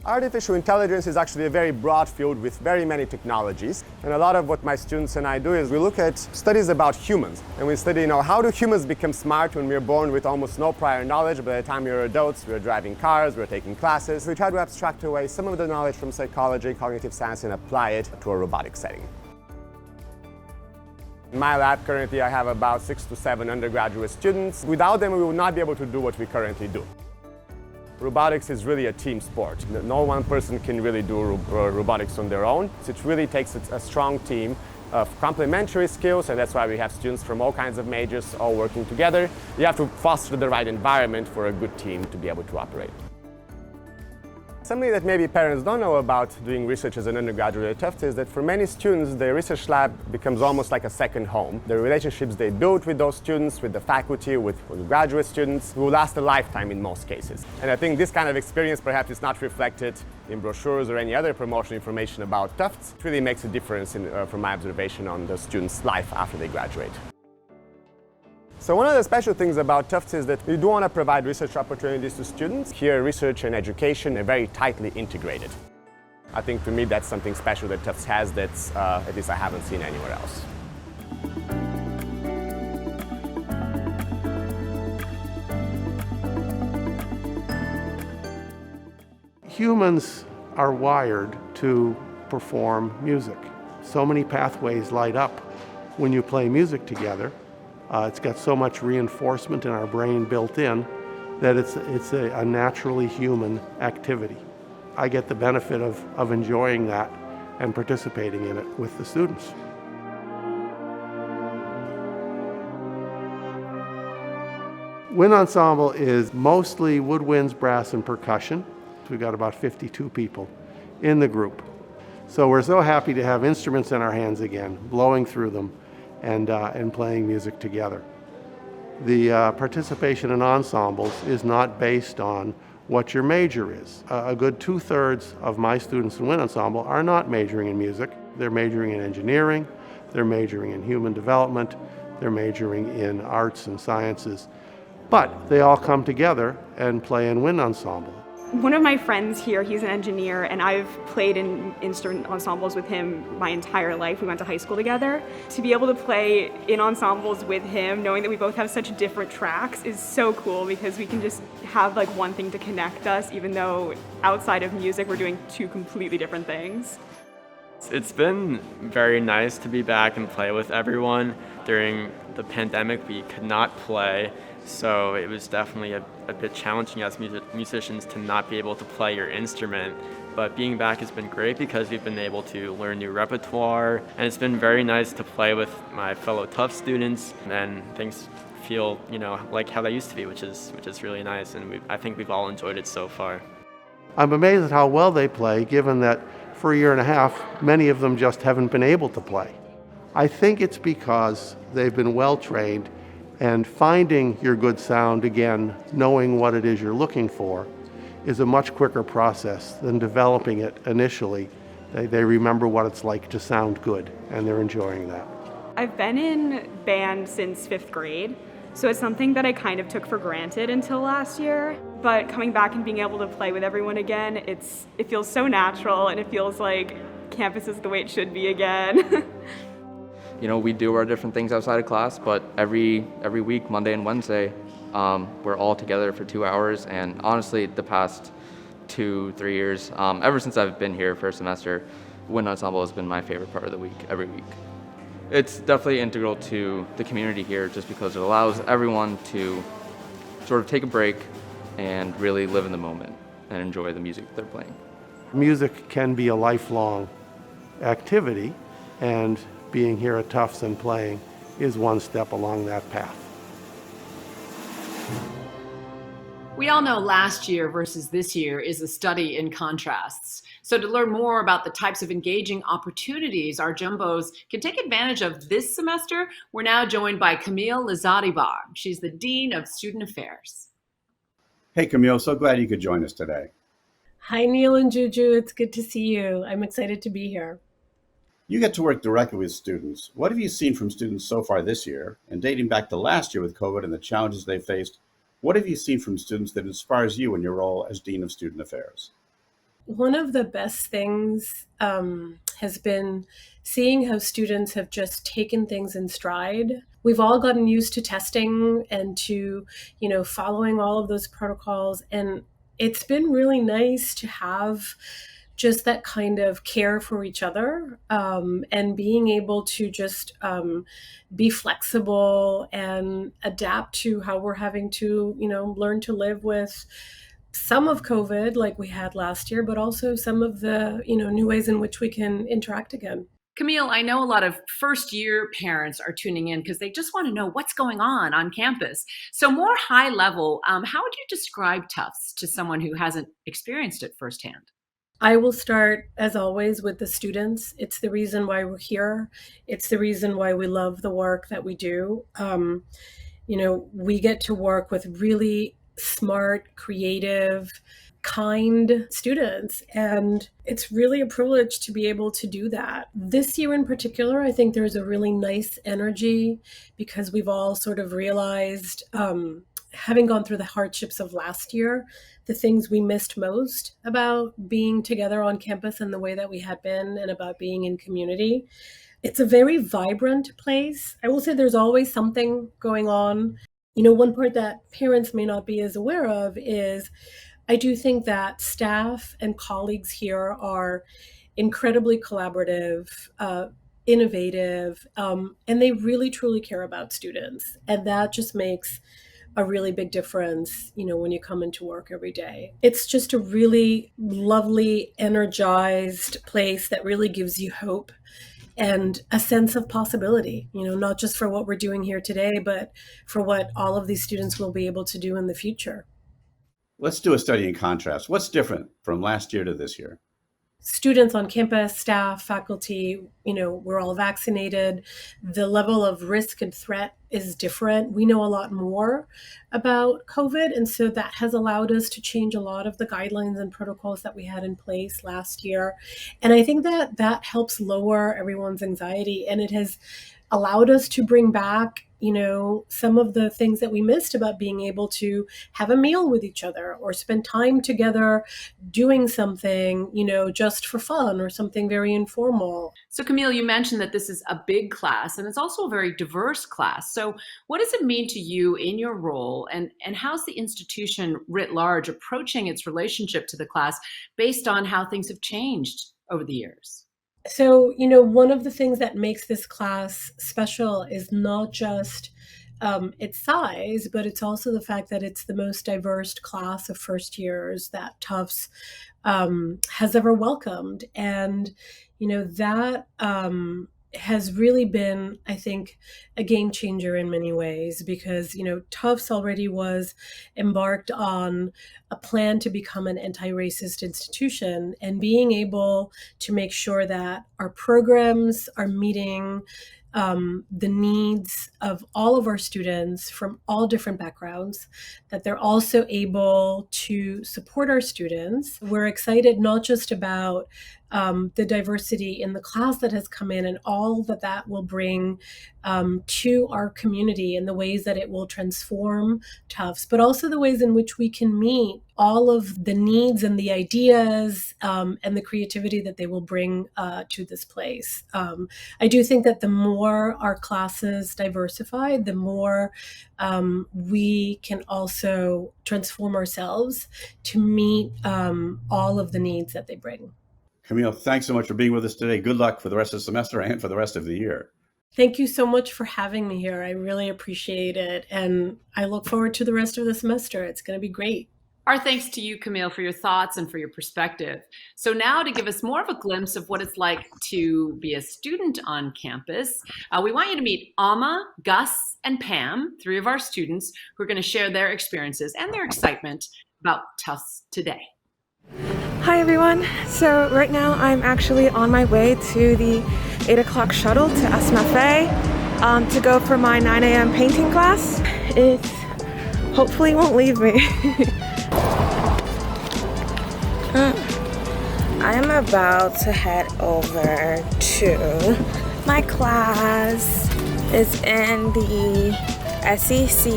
Artificial intelligence is actually a very broad field with very many technologies. And a lot of what my students and I do is we look at studies about humans. And we study, how do humans become smart when we're born with almost no prior knowledge? By the time we're adults, we're driving cars, we're taking classes. We try to abstract away some of the knowledge from psychology, cognitive science, and apply it to a robotic setting. In my lab currently I have about 6 to 7 undergraduate students. Without them we would not be able to do what we currently do. Robotics is really a team sport. No one person can really do robotics on their own. So it really takes a strong team of complementary skills, and that's why we have students from all kinds of majors all working together. You have to foster the right environment for a good team to be able to operate. Something that maybe parents don't know about doing research as an undergraduate at Tufts is that for many students, the research lab becomes almost like a second home. The relationships they build with those students, with the faculty, with graduate students, will last a lifetime in most cases. And I think this kind of experience perhaps is not reflected in brochures or any other promotional information about Tufts. It really makes a difference from my observation on the students' life after they graduate. So one of the special things about Tufts is that we do want to provide research opportunities to students. Here, research and education are very tightly integrated. I think for me that's something special that Tufts has that's, at least I haven't seen anywhere else. Humans are wired to perform music. So many pathways light up when you play music together. It's got so much reinforcement in our brain built in that it's a naturally human activity. I get the benefit of enjoying that and participating in it with the students. Wind ensemble is mostly woodwinds, brass, and percussion. We've got about 52 people in the group. So we're so happy to have instruments in our hands again, blowing through them and playing music together. The participation in ensembles is not based on what your major is. A good 2/3 of my students in wind ensemble are not majoring in music. They're majoring in engineering, they're majoring in human development, they're majoring in arts and sciences, but they all come together and play in wind ensemble. One of my friends here, he's an engineer, and I've played in instrument ensembles with him my entire life. We went to high school together. To be able to play in ensembles with him, knowing that we both have such different tracks, is so cool because we can just have like one thing to connect us, even though outside of music we're doing two completely different things. It's been very nice to be back and play with everyone. During the pandemic, we could not play. So it was definitely a bit challenging as musicians to not be able to play your instrument. But being back has been great because we've been able to learn new repertoire, and it's been very nice to play with my fellow Tufts students, and things feel, like how they used to be, which is really nice, and I think we've all enjoyed it so far. I'm amazed at how well they play, given that for a year and a half, many of them just haven't been able to play. I think it's because they've been well trained, and finding your good sound again, knowing what it is you're looking for, is a much quicker process than developing it initially. They remember what it's like to sound good, and they're enjoying that. I've been in band since 5th grade, so it's something that I kind of took for granted until last year. But coming back and being able to play with everyone again, it feels so natural, and it feels like campus is the way it should be again. We do our different things outside of class, but every week, Monday and Wednesday, we're all together for 2 hours. And honestly, the past 2-3 years, ever since I've been here first semester, wind ensemble has been my favorite part of the week, every week. It's definitely integral to the community here just because it allows everyone to sort of take a break and really live in the moment and enjoy the music they're playing. Music can be a lifelong activity, and being here at Tufts and playing is one step along that path. We all know last year versus this year is a study in contrasts. So to learn more about the types of engaging opportunities our jumbos can take advantage of this semester, we're now joined by Camille Lazadibar. She's the Dean of Student Affairs. Hey, Camille, so glad you could join us today. Hi, Neil and Juju. It's good to see you. I'm excited to be here. You get to work directly with students. What have you seen from students so far this year? And dating back to last year with COVID and the challenges they faced, what have you seen from students that inspires you in your role as Dean of Student Affairs? One of the best things has been seeing how students have just taken things in stride. We've all gotten used to testing and to, following all of those protocols. And it's been really nice to have just that kind of care for each other, and being able to just be flexible and adapt to how we're having to, learn to live with some of COVID like we had last year, but also some of the, new ways in which we can interact again. Camille, I know a lot of first year parents are tuning in because they just want to know what's going on campus. So more high level, how would you describe Tufts to someone who hasn't experienced it firsthand? I will start, as always, with the students. It's the reason why we're here. It's the reason why we love the work that we do. We get to work with really smart, creative, kind students, and it's really a privilege to be able to do that. This year in particular, I think there's a really nice energy because we've all sort of realized, having gone through the hardships of last year, the things we missed most about being together on campus and the way that we had been, and about being in community. It's a very vibrant place. I will say there's always something going on. One part that parents may not be as aware of is I do think that staff and colleagues here are incredibly collaborative, innovative, and they really truly care about students. And that just makes a really big difference, when you come into work every day. It's just a really lovely, energized place that really gives you hope and a sense of possibility, not just for what we're doing here today, but for what all of these students will be able to do in the future. Let's do a study in contrast. What's different from last year to this year? Students on campus, staff, faculty, we're all vaccinated. The level of risk and threat is different. We know a lot more about COVID, and so that has allowed us to change a lot of the guidelines and protocols that we had in place last year. And I think that helps lower everyone's anxiety, and it has allowed us to bring back some of the things that we missed about being able to have a meal with each other or spend time together doing something, just for fun or something very informal. So Camille, you mentioned that this is a big class and it's also a very diverse class. So what does it mean to you in your role, and how's the institution writ large approaching its relationship to the class based on how things have changed over the years? So, one of the things that makes this class special is not just its size, but it's also the fact that it's the most diverse class of first years that Tufts has ever welcomed. And, that has really been, I think, a game changer in many ways because, Tufts already was embarked on a plan to become an anti-racist institution, and being able to make sure that our programs are meeting the needs of all of our students from all different backgrounds, that they're also able to support our students. We're excited not just about the diversity in the class that has come in and all that will bring to our community and the ways that it will transform Tufts, but also the ways in which we can meet all of the needs and the ideas and the creativity that they will bring to this place. I do think that the more our classes diversify, the more we can also transform ourselves to meet all of the needs that they bring. Camille, thanks so much for being with us today. Good luck for the rest of the semester and for the rest of the year. Thank you so much for having me here. I really appreciate it. And I look forward to the rest of the semester. It's going to be great. Our thanks to you, Camille, for your thoughts and for your perspective. So now, to give us more of a glimpse of what it's like to be a student on campus, we want you to meet Alma, Gus, and Pam, three of our students who are going to share their experiences and their excitement about Tufts today. Hi everyone. So right now I'm actually on my way to the 8 o'clock shuttle to SMFA to go for my 9 a.m. painting class. It hopefully won't leave me. I am about to head over to my class. It's in the SEC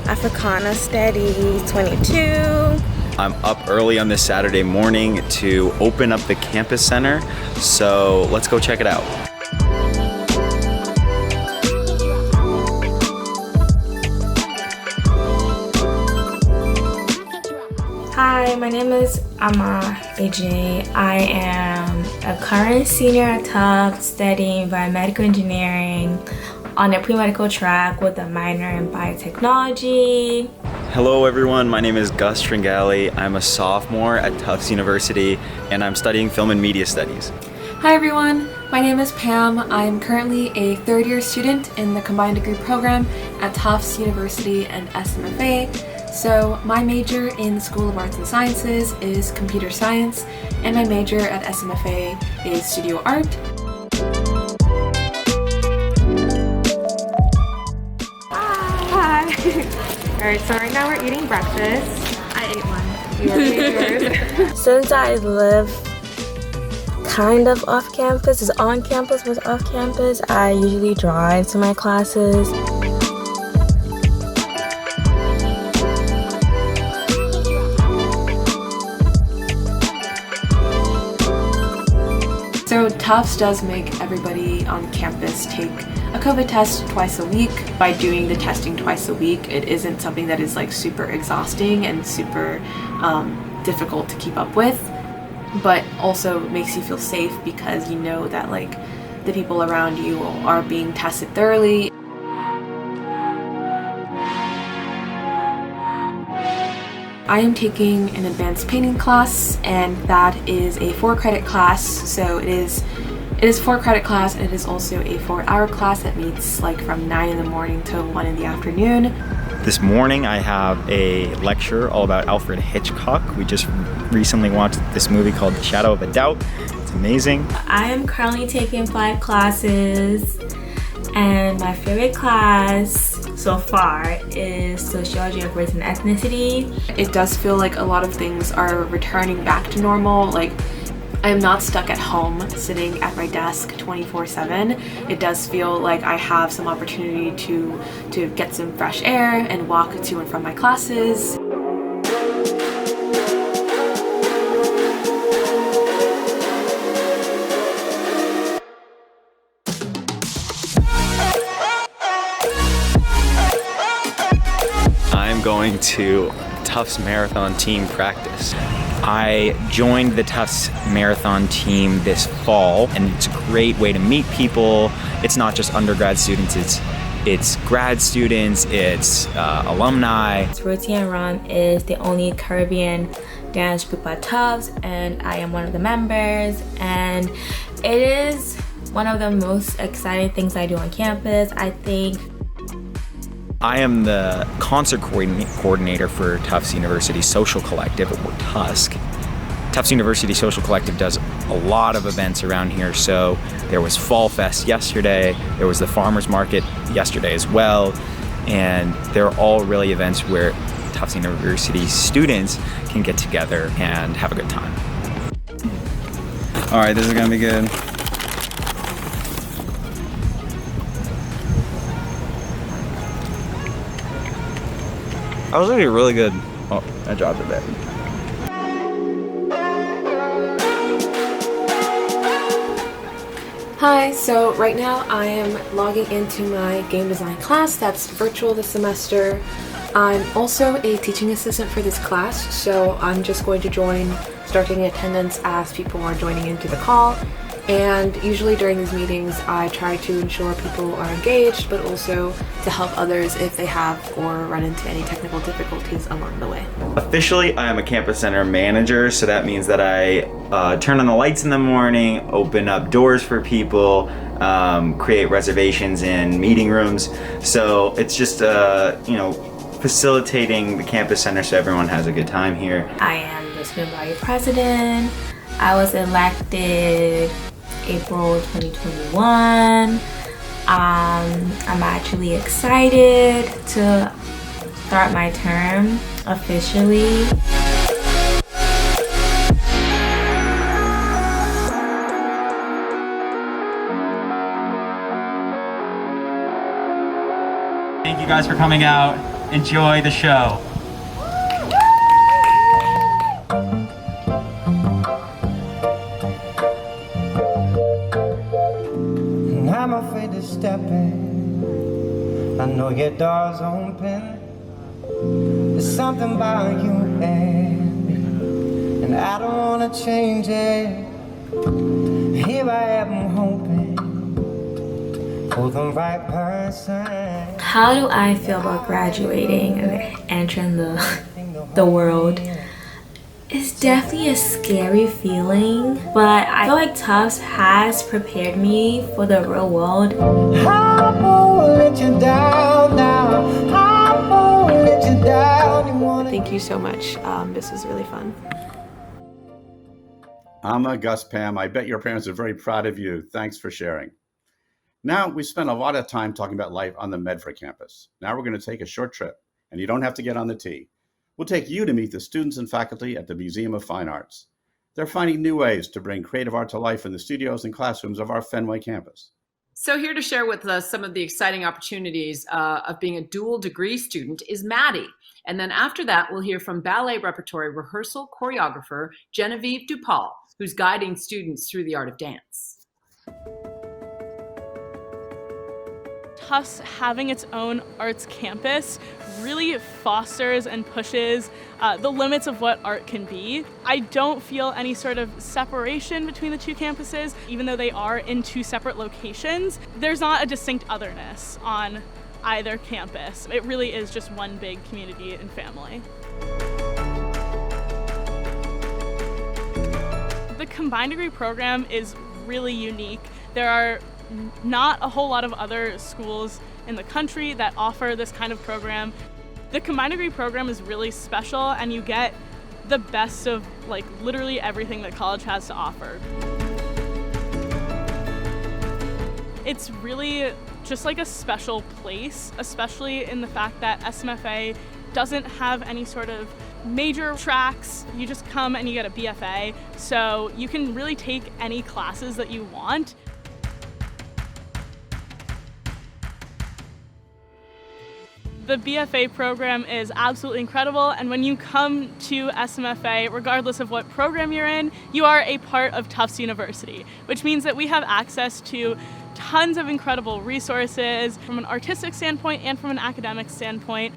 Africana Study 22. I'm up early on this Saturday morning to open up the campus center, so let's go check it out. Hi, my name is Ama AJ. I am a current senior at Tufts studying biomedical engineering on a pre-medical track with a minor in biotechnology. Hello everyone, my name is Gus Tringali. I'm a sophomore at Tufts University and I'm studying film and media studies. Hi everyone, my name is Pam. I'm currently a third-year student in the combined degree program at Tufts University and SMFA. So my major in the School of Arts and Sciences is computer science, and my major at SMFA is studio art. Hi! Alright, so right now we're eating breakfast. I ate one. You already ate yours. Since I live kind of off campus, is on campus but off campus, I usually drive to my classes. So Tufts does make everybody on campus take a COVID test twice a week. By doing the testing twice a week, it isn't something that is like super exhausting and super difficult to keep up with, but also makes you feel safe because you know that like the people around you are being tested thoroughly. I am taking an advanced painting class, and that is a 4-credit class. So it is 4-credit class, and it is also a 4-hour class that meets like from 9 in the morning to 1 in the afternoon. This morning I have a lecture all about Alfred Hitchcock. We just recently watched this movie called The Shadow of a Doubt. It's amazing. I am currently taking 5 classes, and my favorite class so far is Sociology of Race and Ethnicity. It does feel like a lot of things are returning back to normal. Like, I'm not stuck at home sitting at my desk 24/7. It does feel like I have some opportunity to get some fresh air and walk to and from my classes. I'm going to Tufts Marathon team practice. I joined the Tufts Marathon team this fall, and it's a great way to meet people. It's not just undergrad students, it's grad students, it's alumni. Roti and Rum is the only Caribbean dance group at Tufts, and I am one of the members, and it is one of the most exciting things I do on campus. I am the concert coordinator for Tufts University Social Collective, or TUSC. Tufts University Social Collective does a lot of events around here. So there was Fall Fest yesterday, there was the Farmers Market yesterday as well, and they're all really events where Tufts University students can get together and have a good time. All right, this is gonna be good. I was actually really good. Oh, I dropped it back. Hi, so right now I am logging into my game design class that's virtual this semester. I'm also a teaching assistant for this class, so I'm just going to start taking attendance as people are joining into the call. And usually during these meetings, I try to ensure people are engaged, but also to help others if they have or run into any technical difficulties along the way. Officially, I am a campus center manager, so that means that I turn on the lights in the morning, open up doors for people, create reservations in meeting rooms. So it's just, facilitating the campus center so everyone has a good time here. I am the student body president. I was elected April 2021. I'm actually excited to start my term officially. Thank you guys for coming out. Enjoy the show. I'm afraid to step in. I know your door's open. There's something about you, and I don't wanna change it. Here I am hoping for the right person. How do I feel about graduating and entering the world? It's definitely a scary feeling, but I feel like Tufts has prepared me for the real world. I won't let you down now. I won't let you down. Thank you so much. This was really fun. Amma, Gus, Pam, I bet your parents are very proud of you. Thanks for sharing. Now, we spent a lot of time talking about life on the Medford campus. Now we're going to take a short trip, and you don't have to get on the T. We'll take you to meet the students and faculty at the Museum of Fine Arts. They're finding new ways to bring creative art to life in the studios and classrooms of our Fenway campus. So here to share with us some of the exciting opportunities of being a dual degree student is Maddie. And then after that, we'll hear from ballet repertory rehearsal choreographer Genevieve DuPaul, who's guiding students through the art of dance. Tufts having its own arts campus really fosters and pushes the limits of what art can be. I don't feel any sort of separation between the two campuses, even though they are in two separate locations. There's not a distinct otherness on either campus. It really is just one big community and family. The combined degree program is really unique. There are not a whole lot of other schools in the country that offer this kind of program. The combined degree program is really special, and you get the best of like literally everything that college has to offer. It's really just like a special place, especially in the fact that SMFA doesn't have any sort of major tracks. You just come and you get a BFA, so you can really take any classes that you want. The BFA program is absolutely incredible, and when you come to SMFA, regardless of what program you're in, you are a part of Tufts University, which means that we have access to tons of incredible resources from an artistic standpoint and from an academic standpoint.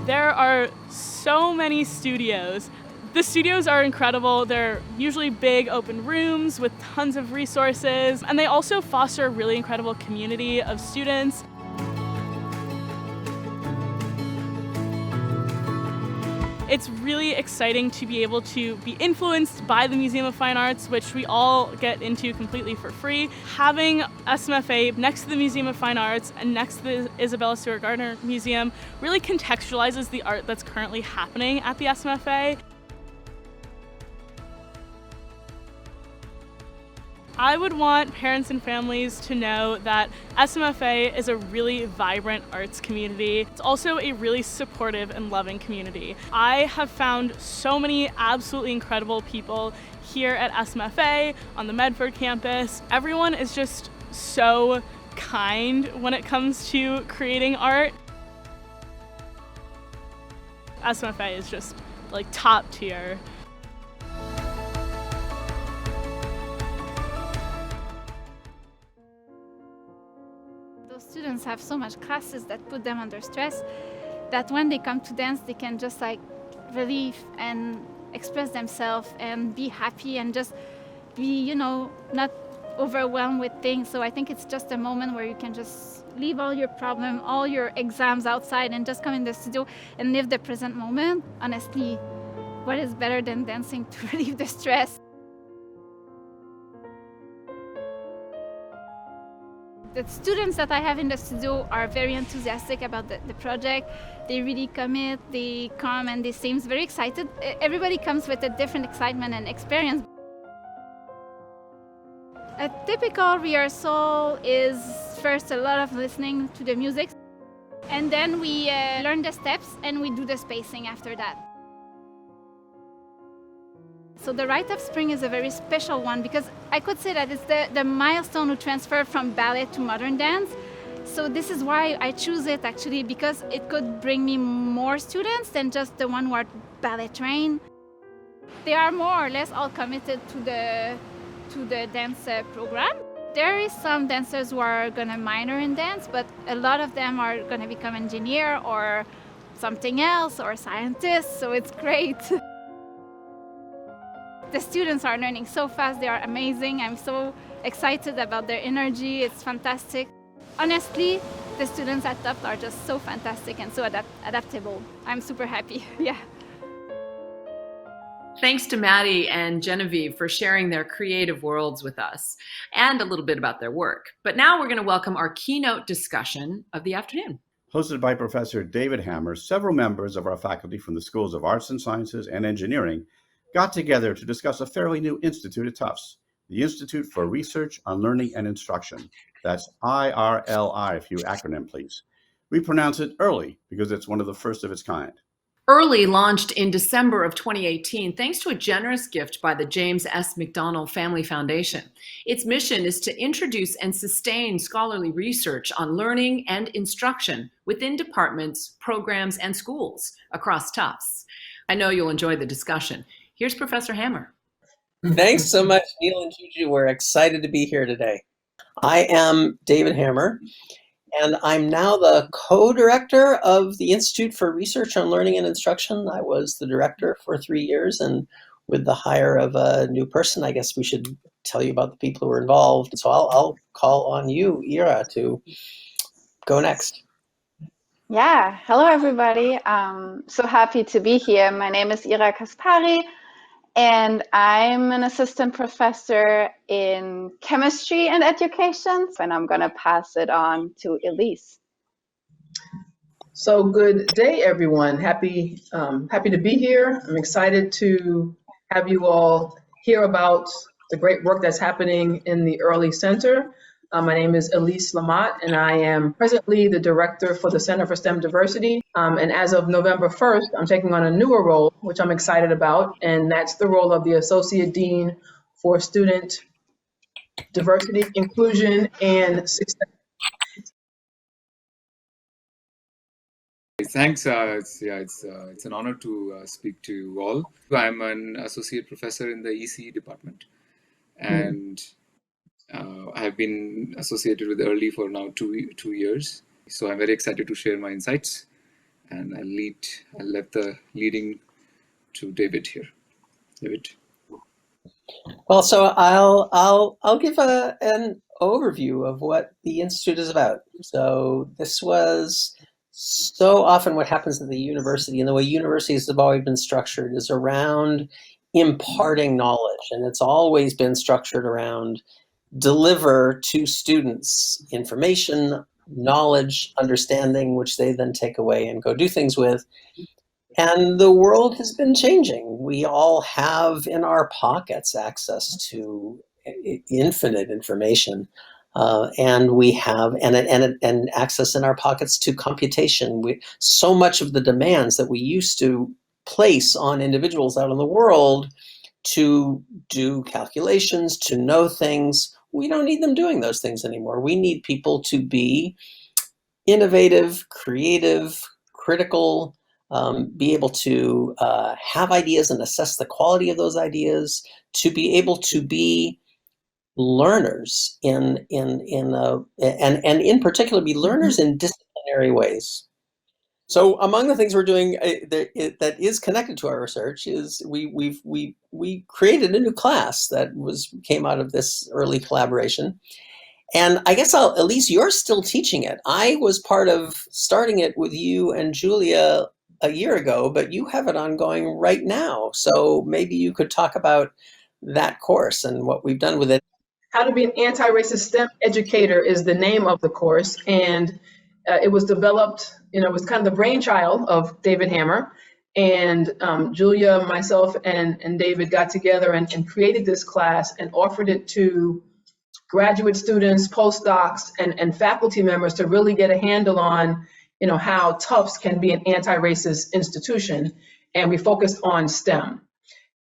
There are so many studios. The studios are incredible. They're usually big open rooms with tons of resources, and they also foster a really incredible community of students. It's really exciting to be able to be influenced by the Museum of Fine Arts, which we all get into completely for free. Having SMFA next to the Museum of Fine Arts and next to the Isabella Stewart Gardner Museum really contextualizes the art that's currently happening at the SMFA. I would want parents and families to know that SMFA is a really vibrant arts community. It's also a really supportive and loving community. I have found so many absolutely incredible people here at SMFA on the Medford campus. Everyone is just so kind when it comes to creating art. SMFA is just like top tier. Students have so much classes that put them under stress that when they come to dance they can just like relieve and express themselves and be happy and just be, you know, not overwhelmed with things. So I think it's just a moment where you can just leave all your problem, all your exams outside and just come in the studio and live the present moment. Honestly, what is better than dancing to relieve the stress? The students that I have in the studio are very enthusiastic about the project. They really commit, they come and they seem very excited. Everybody comes with a different excitement and experience. A typical rehearsal is first a lot of listening to the music, and then we learn the steps and we do the spacing after that. So the Rite of Spring is a very special one because I could say that it's the milestone to transfer from ballet to modern dance. So this is why I choose it actually, because it could bring me more students than just the one who are ballet trained. They are more or less all committed to the dance program. There is some dancers who are going to minor in dance, but a lot of them are going to become engineer or something else or scientists, so it's great. The students are learning so fast, they are amazing. I'm so excited about their energy, it's fantastic. Honestly, the students at Tufts are just so fantastic and so adaptable. I'm super happy. Yeah. Thanks to Maddie and Genevieve for sharing their creative worlds with us and a little bit about their work. But now we're going to welcome our keynote discussion of the afternoon. Hosted by Professor David Hammer, several members of our faculty from the Schools of Arts and Sciences and Engineering got together to discuss a fairly new institute at Tufts, the Institute for Research on Learning and Instruction. That's IRLI, if you acronym, please. We pronounce it early because it's one of the first of its kind. Early launched in December of 2018 thanks to a generous gift by the James S. McDonnell Family Foundation. Its mission is to introduce and sustain scholarly research on learning and instruction within departments, programs, and schools across Tufts. I know you'll enjoy the discussion. Here's Professor Hammer. Thanks so much, Neil and Juju. We're excited to be here today. I am David Hammer, and I'm now the co-director of the Institute for Research on Learning and Instruction. I was the director for 3 years, and with the hire of a new person, I guess we should tell you about the people who were involved. So I'll call on you, Ira, to go next. Yeah, hello everybody. So happy to be here. My name is Ira Kaspari, and I'm an assistant professor in chemistry and education, and I'm going to pass it on to Elise. So good day, everyone. Happy to be here. I'm excited to have you all hear about the great work that's happening in the Early Center. My name is Elise Lamott, and I am presently the director for the Center for STEM Diversity. And as of November 1st, I'm taking on a newer role, which I'm excited about, and that's the role of the Associate Dean for Student Diversity, Inclusion, and Success. Thanks. It's an honor to speak to you all. I'm an associate professor in the ECE department, and I have been associated with Early for now 2 years. So I'm very excited to share my insights, and I'll let the leading to David here. David. Well, so I'll give an overview of what the Institute is about. So this was so often what happens at the university, and the way universities have always been structured is around imparting knowledge, and it's always been structured around deliver to students information, knowledge, understanding, which they then take away and go do things with. And the world has been changing. We all have in our pockets access to infinite information, and we have and access in our pockets to computation. So much of the demands that we used to place on individuals out in the world to do calculations, to know things, we don't need them doing those things anymore. We need people to be innovative, creative, critical, be able to have ideas and assess the quality of those ideas, to be able to be learners and in particular be learners in disciplinary ways. So among the things we're doing that is connected to our research is we created a new class that came out of this early collaboration. And I guess Elise, you're still teaching it. I was part of starting it with you and Julia a year ago, but you have it ongoing right now. So maybe you could talk about that course and what we've done with it. How to be an anti-racist STEM educator is the name of the course, and it was developed, it was kind of the brainchild of David Hammer, and Julia, myself, and David got together and created this class and offered it to graduate students, postdocs, and faculty members to really get a handle on, how Tufts can be an anti-racist institution, and we focused on STEM.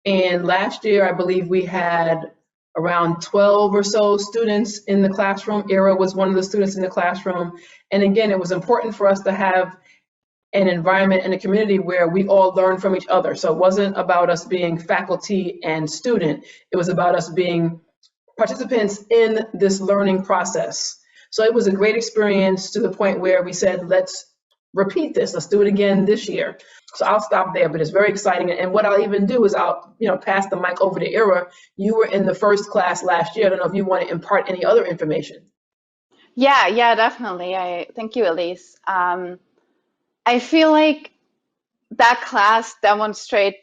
And last year, I believe we had around 12 or so students in the classroom. Ira was one of the students in the classroom. And again, it was important for us to have an environment and a community where we all learn from each other. So it wasn't about us being faculty and student. It was about us being participants in this learning process. So it was a great experience to the point where we said, let's repeat this. Let's do it again this year. So I'll stop there, but it's very exciting. And what I'll even do is I'll, pass the mic over to Ira. You were in the first class last year. I don't know if you want to impart any other information. Yeah, definitely. I thank you, Elise. I feel like that class demonstrates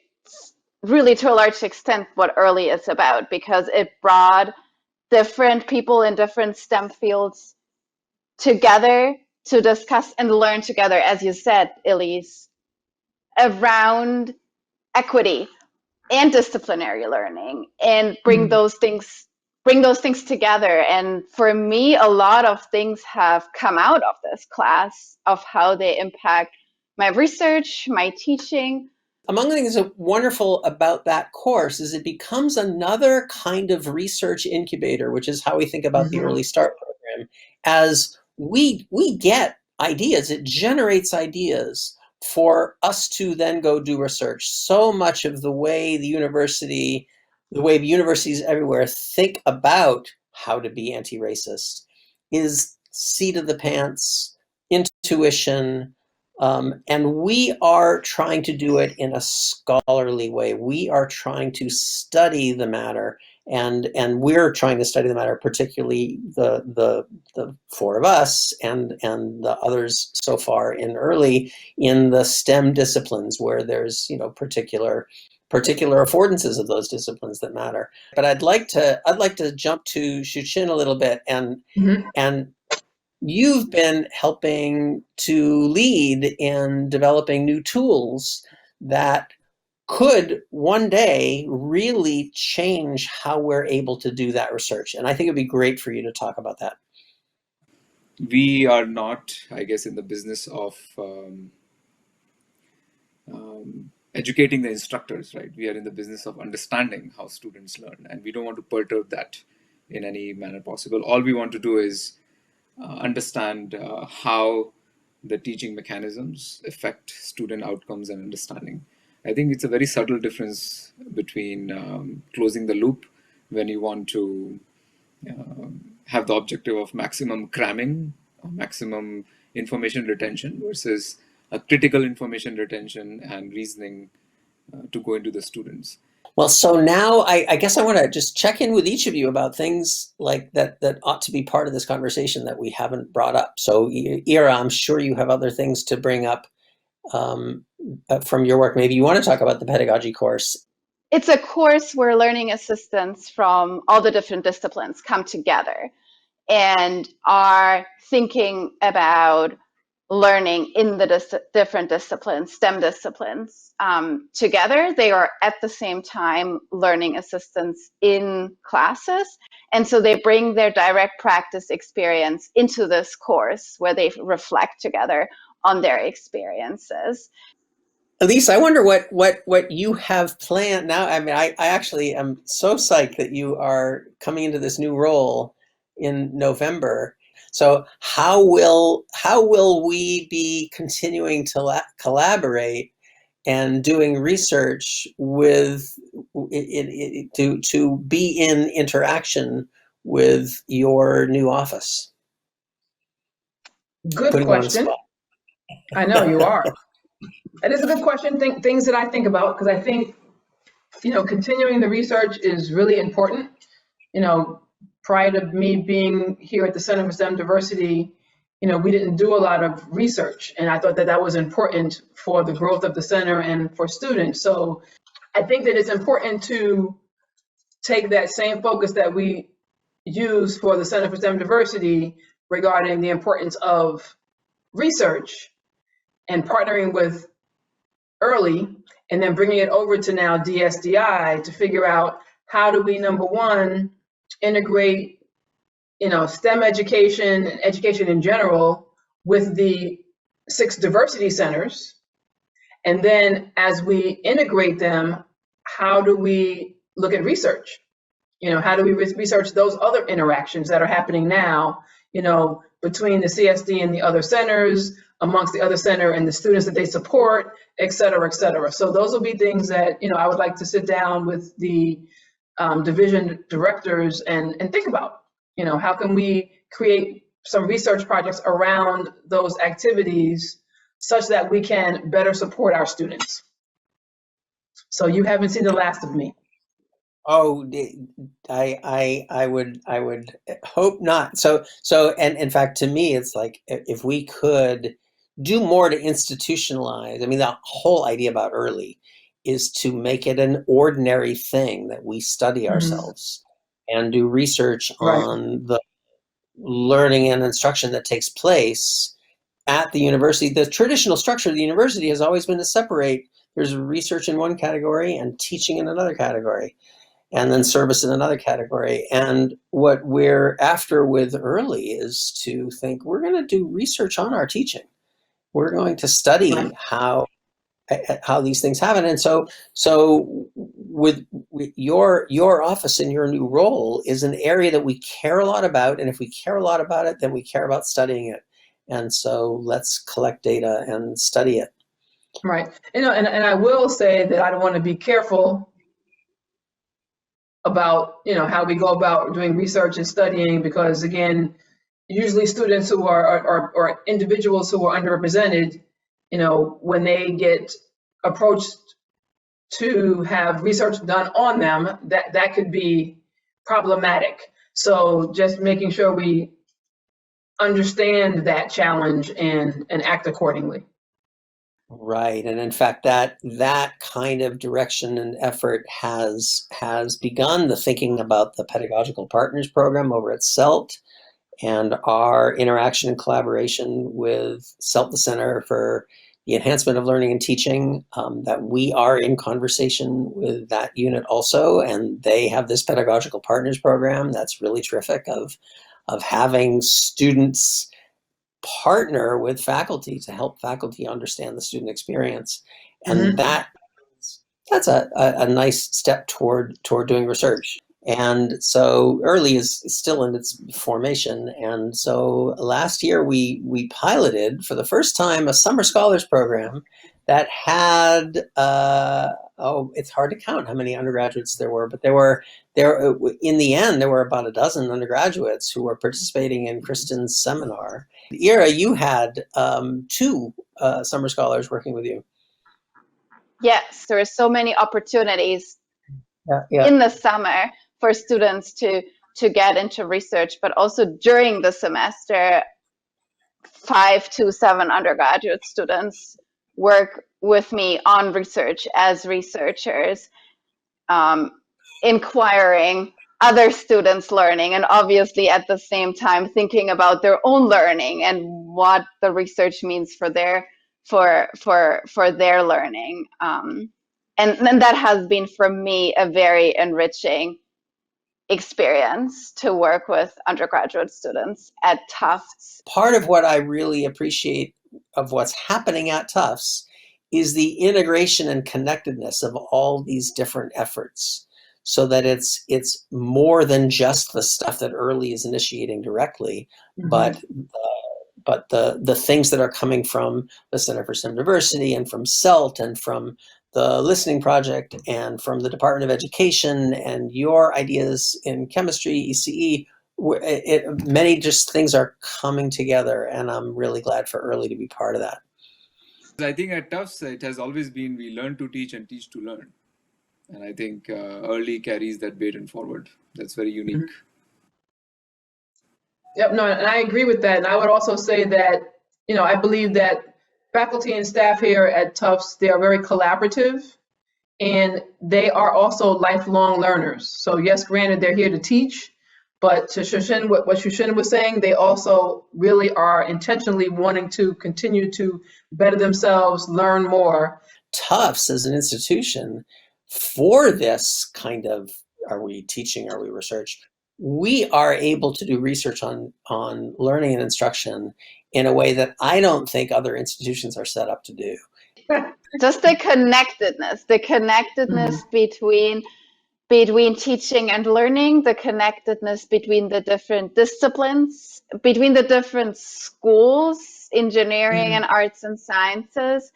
really to a large extent what early is about, because it brought different people in different STEM fields together to discuss and learn together, as you said, Elise, around equity and disciplinary learning, and bring those things together. And for me, a lot of things have come out of this class of how they impact my research, my teaching. Among the things that wonderful about that course is it becomes another kind of research incubator, which is how we think about the Early Start program. As we get ideas, it generates ideas for us to then go do research. So much of the way the universities everywhere think about how to be anti-racist is seat of the pants, intuition, and we are trying to do it in a scholarly way. We are trying to study the matter, and we're trying to study the matter, particularly the four of us and the others so far in early in the STEM disciplines, where there's particular affordances of those disciplines that matter. But I'd like to jump to Shuchin a little bit, and you've been helping to lead in developing new tools that could one day really change how we're able to do that research. And I think it'd be great for you to talk about that. We are not, I guess, in the business of educating the instructors, right? We are in the business of understanding how students learn, and we don't want to perturb that in any manner possible. All we want to do is understand how the teaching mechanisms affect student outcomes and understanding. I think it's a very subtle difference between closing the loop when you want to have the objective of maximum cramming, or maximum information retention, versus a critical information retention and reasoning to go into the students. Well, so now I guess I want to just check in with each of you about things like that ought to be part of this conversation that we haven't brought up. So Ira, I'm sure you have other things to bring up from your work. Maybe you want to talk about the pedagogy course. It's a course where learning assistants from all the different disciplines come together and are thinking about learning in the different disciplines, STEM disciplines, together. They are at the same time learning assistants in classes. And so they bring their direct practice experience into this course where they reflect together on their experiences. Elise, I wonder what you have planned now. I mean, I actually am so psyched that you are coming into this new role in November. So how will we be continuing to collaborate and doing research with to be in interaction with your new office? Good question. I know you are. That is a good question. Things that I think about, because I think, continuing the research is really important. Prior to me being here at the Center for STEM Diversity, we didn't do a lot of research, and I thought that was important for the growth of the center and for students. So I think that it's important to take that same focus that we use for the Center for STEM Diversity regarding the importance of research and partnering with early, and then bringing it over to now DSDI to figure out how do we, number one, integrate, STEM education and education in general with the 6 diversity centers. And then as we integrate them, how do we look at research? How do we research those other interactions that are happening now, between the CSD and the other centers, amongst the other center and the students that they support, et cetera, et cetera. So those will be things that, I would like to sit down with the division directors and think about, how can we create some research projects around those activities such that we can better support our students. So you haven't seen the last of me. Oh, I would hope not. And in fact, to me, it's like if we could do more to institutionalize. I mean, the whole idea about early is to make it an ordinary thing that we study Mhm. ourselves and do research Right. on the learning and instruction that takes place at the university. The traditional structure of the university has always been to separate. There's research in one category and teaching in another category, and then service in another category. And what we're after with early is to think we're going to do research on our teaching. We're going to Right. study how these things happen. And so with your office and your new role is an area that we care a lot about. And if we care a lot about it, then we care about studying it. And so let's collect data and study it. Right. And I will say that I want to be careful about, how we go about doing research and studying, because again, usually students who are or individuals who are underrepresented, when they get approached to have research done on them, that could be problematic. So just making sure we understand that challenge and act accordingly. Right, and in fact, that kind of direction and effort has begun the thinking about the Pedagogical Partners Program over at CELT, and our interaction and collaboration with CELT, the Center for the Enhancement of Learning and Teaching, that we are in conversation with that unit also, and they have this Pedagogical Partners Program that's really terrific of having students partner with faculty to help faculty understand the student experience. And Mhm. that's a nice step toward doing research. And so early is still in its formation. And so last year we piloted for the first time a summer scholars program that had it's hard to count how many undergraduates there were, but there in the end there were about a dozen undergraduates who were participating in Kristen's seminar. Ira, you had two summer scholars working with you. Yes, there are so many opportunities Yeah. in the summer for students to get into research, but also during the semester, 5 to 7 undergraduate students work with me on research as researchers, inquiring other students' learning, and obviously at the same time thinking about their own learning and what the research means for their learning. And that has been for me a very enriching experience to work with undergraduate students at Tufts. Part of what I really appreciate of what's happening at Tufts is the integration and connectedness of all these different efforts, so that it's more than just the stuff that early is initiating directly, but the things that are coming from the Center for STEM Diversity and from CELT and from the Listening Project and from the Department of Education and your ideas in chemistry, ECE. Many just things are coming together, and I'm really glad for early to be part of that. I think at Tufts, it has always been we learn to teach and teach to learn. And I think early carries that baton forward. That's very unique. Yep, no, and I agree with that. And I would also say that, I believe that faculty and staff here at Tufts, they are very collaborative, and they are also lifelong learners. So yes, granted, they're here to teach, but to Shushin, what Shushin was saying, they also really are intentionally wanting to continue to better themselves, learn more. Tufts as an institution, for this kind of, are we teaching, are we research, we are able to do research on learning and instruction in a way that I don't think other institutions are set up to do. Just the connectedness between teaching and learning, the connectedness between the different disciplines, between the different schools, engineering and arts and sciences,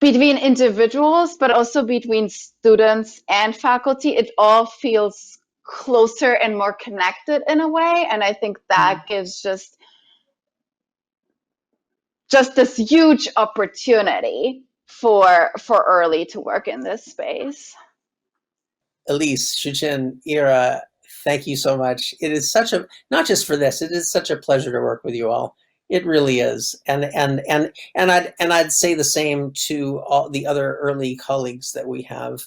between individuals, but also between students and faculty. It all feels closer and more connected in a way. And I think that gives just this huge opportunity for early to work in this space. Elise, Shujin, Ira, thank you so much. It is such a, not just for this, it is such a pleasure to work with you all. It really is. And I'd say the same to all the other early colleagues that we have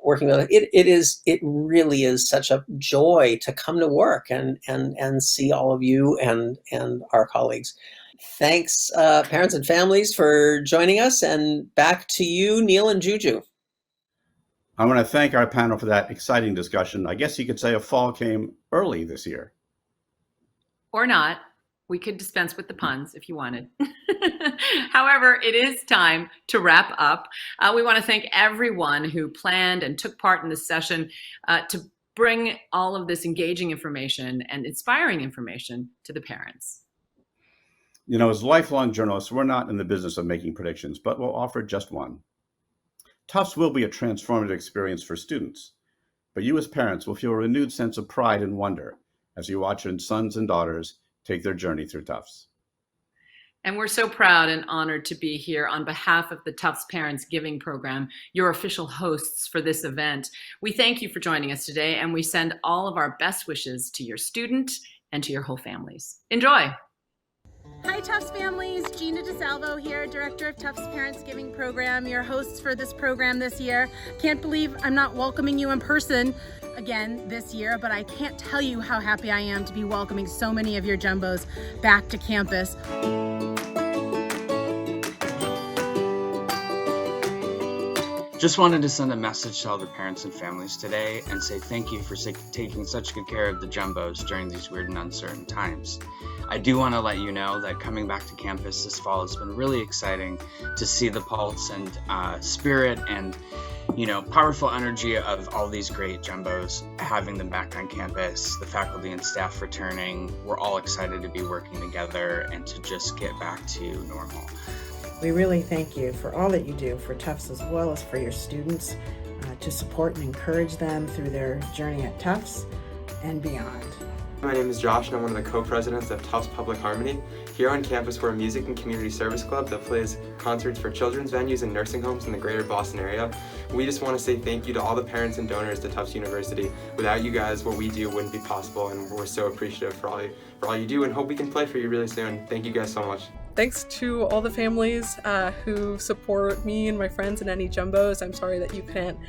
working with it. It really is such a joy to come to work and see all of you and our colleagues. Thanks, parents and families, for joining us, and back to you, Neil and Juju. I want to thank our panel for that exciting discussion. I guess you could say a fall came early this year. Or not. We could dispense with the puns if you wanted. However, it is time to wrap up. We want to thank everyone who planned and took part in this session to bring all of this engaging information and inspiring information to the parents. You know, as lifelong journalists, we're not in the business of making predictions, but we'll offer just one. Tufts will be a transformative experience for students, but you as parents will feel a renewed sense of pride and wonder as you watch your sons and daughters take their journey through Tufts. And we're so proud and honored to be here on behalf of the Tufts Parents Giving Program, your official hosts for this event. We thank you for joining us today, and we send all of our best wishes to your student and to your whole families. Enjoy. Hi Tufts families, Gina DeSalvo here, Director of Tufts Parents Giving Program, your hosts for this program this year. Can't believe I'm not welcoming you in person again this year, but I can't tell you how happy I am to be welcoming so many of your jumbos back to campus. Just wanted to send a message to all the parents and families today and say thank you for taking such good care of the jumbos during these weird and uncertain times. I do want to let you know that coming back to campus this fall has been really exciting to see the pulse and spirit and, you know, powerful energy of all these great jumbos, having them back on campus, the faculty and staff returning. We're all excited to be working together and to just get back to normal. We really thank you for all that you do for Tufts as well as for your students, to support and encourage them through their journey at Tufts and beyond. My name is Josh and I'm one of the co-presidents of Tufts Public Harmony. Here on campus we're a music and community service club that plays concerts for children's venues and nursing homes in the greater Boston area. We just want to say thank you to all the parents and donors to Tufts University. Without you guys, what we do wouldn't be possible, and we're so appreciative for all you do and hope we can play for you really soon. Thank you guys so much. Thanks to all the families who support me and my friends in any jumbos. I'm sorry that you couldn't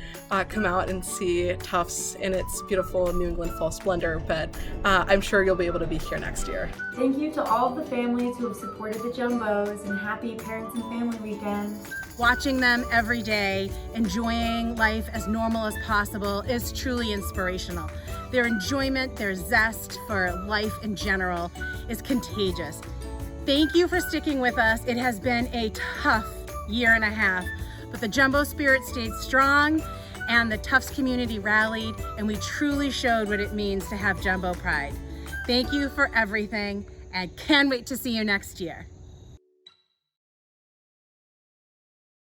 come out and see Tufts in its beautiful New England fall splendor, but I'm sure you'll be able to be here next year. Thank you to all of the families who have supported the jumbos, and happy Parents and Family Weekend. Watching them every day, enjoying life as normal as possible is truly inspirational. Their enjoyment, their zest for life in general is contagious. Thank you for sticking with us. It has been a tough year and a half, but the jumbo spirit stayed strong and the Tufts community rallied, and we truly showed what it means to have jumbo pride. Thank you for everything, and can't wait to see you next year.